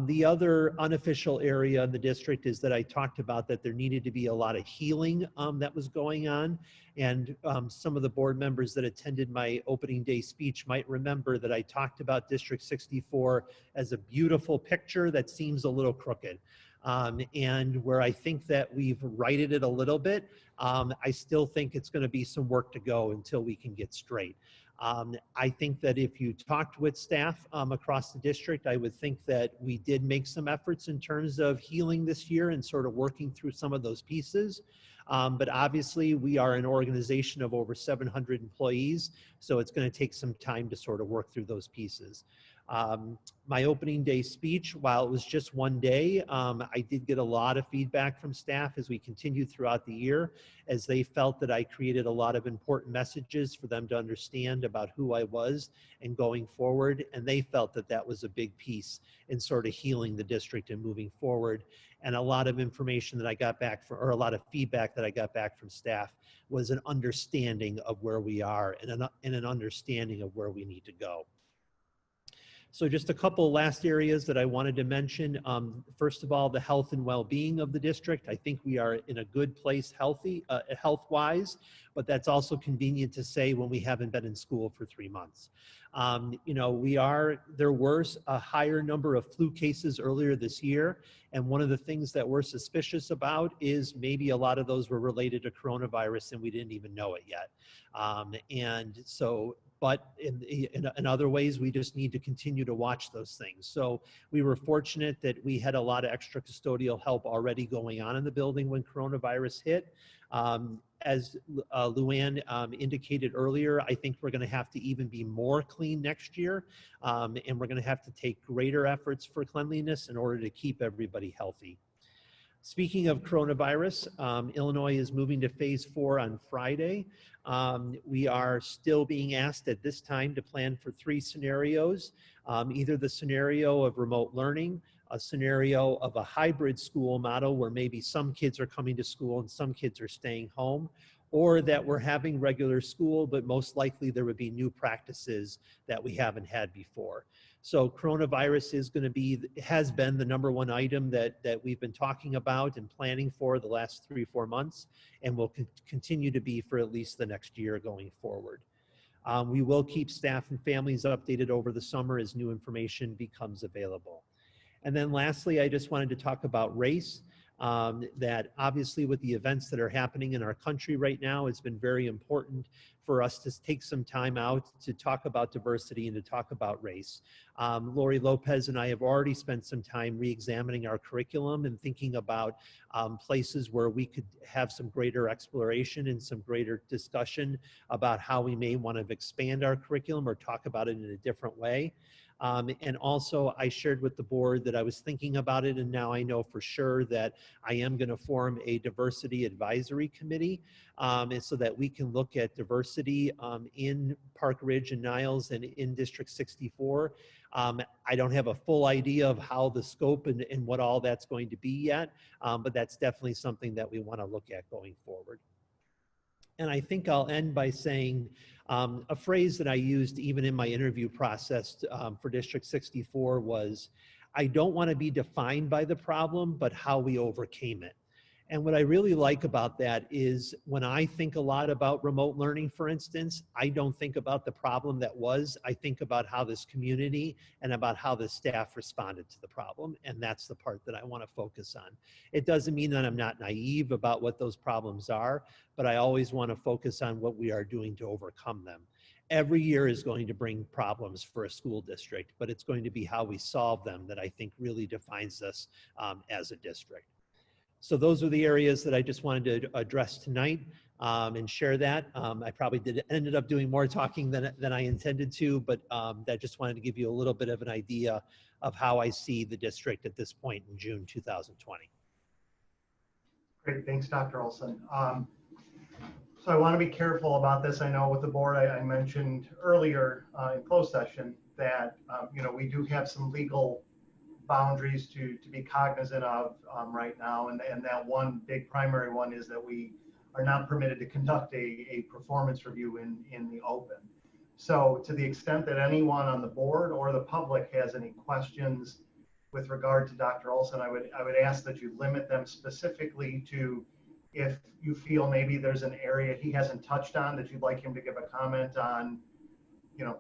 The other unofficial area in the district is that I talked about that there needed to be a lot of healing that was going on. And some of the board members that attended my opening day speech might remember that I talked about District 64 as a beautiful picture that seems a little crooked. And where I think that we've righted it a little bit, I still think it's going to be some work to go until we can get straight. I think that if you talked with staff across the district, I would think that we did make some efforts in terms of healing this year and sort of working through some of those pieces. But obviously we are an organization of over 700 employees, so it's going to take some time to sort of work through those pieces. My opening day speech, while it was just one day, I did get a lot of feedback from staff as we continued throughout the year, as they felt that I created a lot of important messages for them to understand about who I was and going forward. And they felt that that was a big piece in sort of healing the district and moving forward. And a lot of information that I got back from, or a lot of feedback that I got back from staff, was an understanding of where we are and an understanding of where we need to go. So just a couple last areas that I wanted to mention. First of all, the health and well-being of the district. I think we are in a good place health-wise, but that's also convenient to say when we haven't been in school for 3 months. You know, there was a higher number of flu cases earlier this year, and one of the things that we're suspicious about is maybe a lot of those were related to coronavirus and we didn't even know it yet. But in other ways, we just need to continue to watch those things. So we were fortunate that we had a lot of extra custodial help already going on in the building when coronavirus hit. As Luann indicated earlier, I think we're going to have to even be more clean next year, and we're going to have to take greater efforts for cleanliness in order to keep everybody healthy. Speaking of coronavirus, Illinois is moving to phase 4 on Friday. We are still being asked at this time to plan for 3 scenarios, either the scenario of remote learning, a scenario of a hybrid school model where maybe some kids are coming to school and some kids are staying home, or that we're having regular school, but most likely there would be new practices that we haven't had before. So coronavirus has been the #1 item that we've been talking about and planning for the last 3-4 months, and will continue to be for at least the next year going forward. We will keep staff and families updated over the summer as new information becomes available. And then lastly, I just wanted to talk about race. That obviously with the events that are happening in our country right now, it's been very important for us to take some time out to talk about diversity and to talk about race. Lori Lopez and I have already spent some time re-examining our curriculum and thinking about places where we could have some greater exploration and some greater discussion about how we may want to expand our curriculum or talk about it in a different way. And also I shared with the board that I was thinking about it, and now I know for sure that I am going to form a diversity advisory committee, and so that we can look at diversity in Park Ridge and Niles and in District 64. I don't have a full idea of how the scope and what all that's going to be yet, but that's definitely something that we want to look at going forward. And I think I'll end by saying a phrase that I used even in my interview process for District 64 was, I don't want to be defined by the problem, but how we overcame it. And what I really like about that is when I think a lot about remote learning, for instance, I don't think about the problem that was, I think about how this community and about how the staff responded to the problem. And that's the part that I want to focus on. It doesn't mean that I'm not naive about what those problems are, but I always want to focus on what we are doing to overcome them. Every year is going to bring problems for a school district, but it's going to be how we solve them that I think really defines us as a district. So those are the areas that I just wanted to address tonight and share that. I probably ended up doing more talking than I intended to, but I just wanted to give you a little bit of an idea of how I see the district at this point in June 2020. Great, thanks, Dr. Olson. So I want to be careful about this. I know with the board, I mentioned earlier in closed session that we do have some legal boundaries to be cognizant of right now, and that one big primary one is that we are not permitted to conduct a performance review in the open. So to the extent that anyone on the board or the public has any questions with regard to Dr. Olson, I would ask that you limit them specifically to if you feel maybe there's an area he hasn't touched on that you'd like him to give a comment on,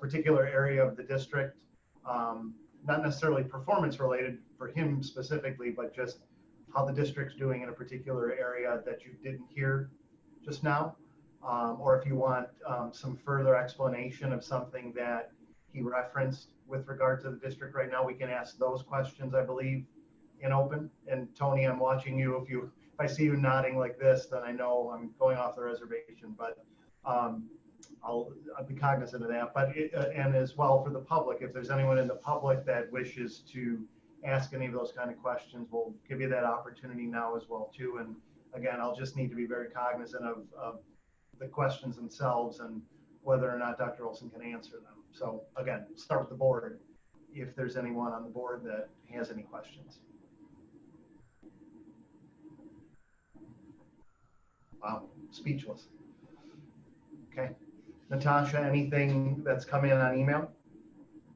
particular area of the district, not necessarily performance related for him specifically, but just how the district's doing in a particular area that you didn't hear just now. Or if you want some further explanation of something that he referenced with regard to the district right now, we can ask those questions, I believe, in open. And Tony, I'm watching you. If I see you nodding like this, then I know I'm going off the reservation, but I'll be cognizant of that. But and as well for the public, if there's anyone in the public that wishes to ask any of those kind of questions, we'll give you that opportunity now as well too. And again, I'll just need to be very cognizant of the questions themselves and whether or not Dr. Olson can answer them. So again, start with the board if there's anyone on the board that has any questions. Wow, speechless. Okay. Natasha, anything that's come in on email?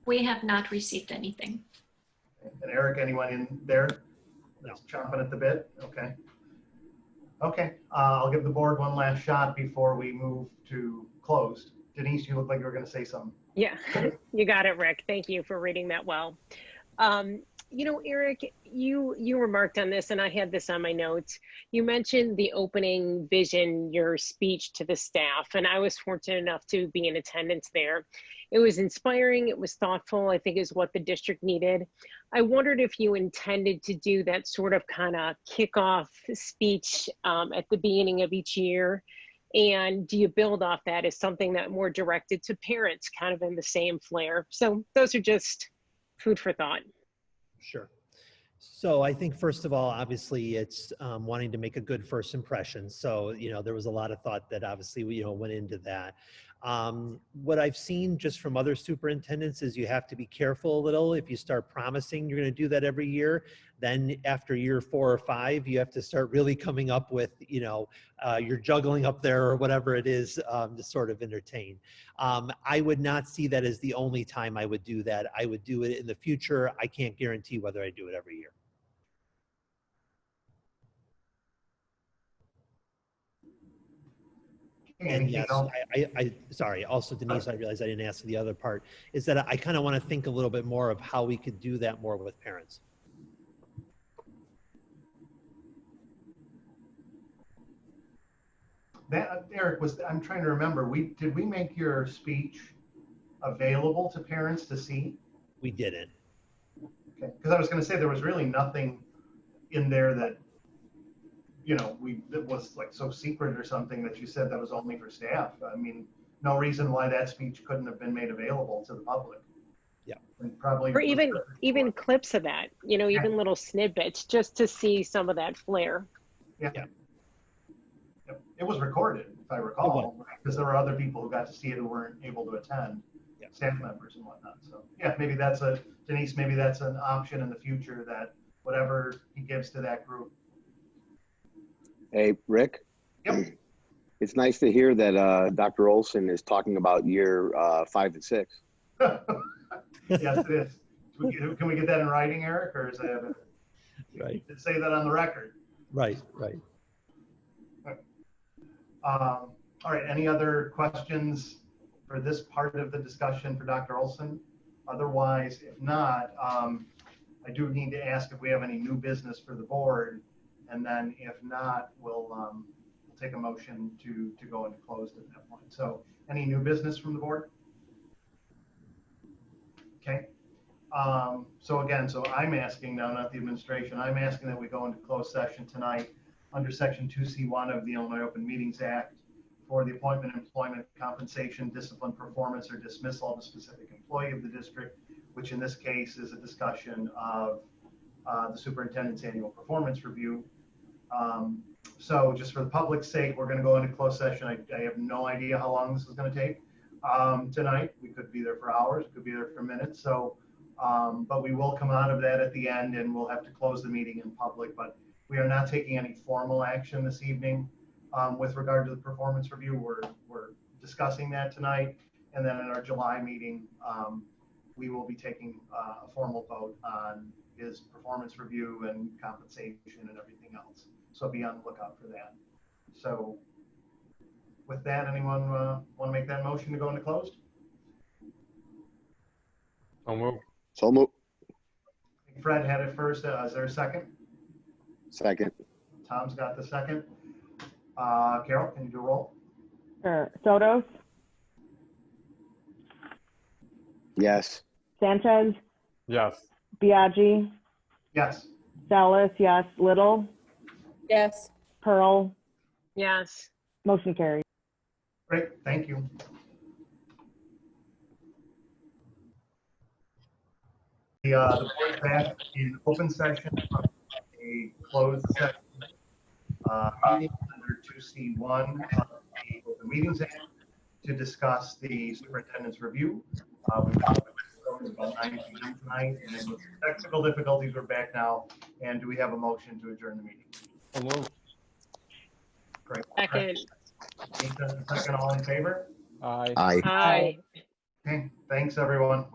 We have not received anything. And Eric, anyone in there that's chomping at the bit? Okay. Okay, I'll give the board one last shot before we move to closed. Denise, you look like you were going to say something. Yeah, you got it, Rick. Thank you for reading that well. Eric, you remarked on this, and I had this on my notes. You mentioned the opening vision, your speech to the staff, and I was fortunate enough to be in attendance there. It was inspiring, it was thoughtful, I think is what the district needed. I wondered if you intended to do that sort of kind of kickoff speech at the beginning of each year, and do you build off that as something that more directed to parents, kind of in the same flair? So those are just food for thought. Sure. So I think first of all, obviously it's wanting to make a good first impression. So, there was a lot of thought that obviously, went into that. What I've seen just from other superintendents is you have to be careful a little. If you start promising you're going to do that every year, then after year 4 or 5, you have to start really coming up with, you're juggling up there or whatever it is to sort of entertain. I would not see that as the only time I would do that. I would do it in the future. I can't guarantee whether I do it every year. And yes, sorry, also Denise, I realized I didn't answer the other part, is that I kind of want to think a little bit more of how we could do that more with parents. That, Eric, I'm trying to remember, did we make your speech available to parents to see? We didn't. Okay, because I was going to say there was really nothing in there that, that was like so secret or something that you said that was only for staff. I mean, no reason why that speech couldn't have been made available to the public. Yeah. And probably. Or even clips of that, even little snippets just to see some of that flair. Yeah. It was recorded, if I recall, because there were other people who got to see it who weren't able to attend, staff members and whatnot. So yeah, maybe Denise, maybe that's an option in the future, that whatever he gives to that group. Hey, Rick. Yep. It's nice to hear that Dr. Olson is talking about year 5 and 6. Yes, it is. Can we get that in writing, Eric, or is that right? Say that on the record. Right. All right, any other questions for this part of the discussion for Dr. Olson? Otherwise, if not, I do need to ask if we have any new business for the board, and then if not, we'll take a motion to go into closed at that point. So any new business from the board? Okay. So I'm asking now, not the administration, I'm asking that we go into closed session tonight under Section 2C1 of the Illinois Open Meetings Act for the appointment, employment, compensation, discipline, performance, or dismissal of a specific employee of the district, which in this case is a discussion of the superintendent's annual performance review. So just for the public's sake, we're going to go into closed session. I have no idea how long this is going to take tonight. We could be there for hours, could be there for minutes. So, but we will come out of that at the end, and we'll have to close the meeting in public. But we are not taking any formal action this evening with regard to the performance review. We're discussing that tonight, and then in our July meeting, we will be taking a formal vote on his performance review and compensation and everything else. So be on the lookout for that. So with that, anyone want to make that motion to go into closed? So move. Fred had it first. Is there a second? Second. Tom's got the second. Carol, can you do a roll? Sure. Sotos, Yes. Sanchez, Yes. Biaggi, Yes. Salas, yes. Little, Yes. Pearl, Yes. motion carried. Great, thank you. The board is back in open session, a closed session meeting under 2C1 of the Open Meetings Act to discuss the superintendent's review. We've got about 9 p.m. tonight, and with technical difficulties, we're back now. And do we have a motion to adjourn the meeting? Great. Second. Second, all in favor? Aye. Aye. Aye. Okay, thanks everyone.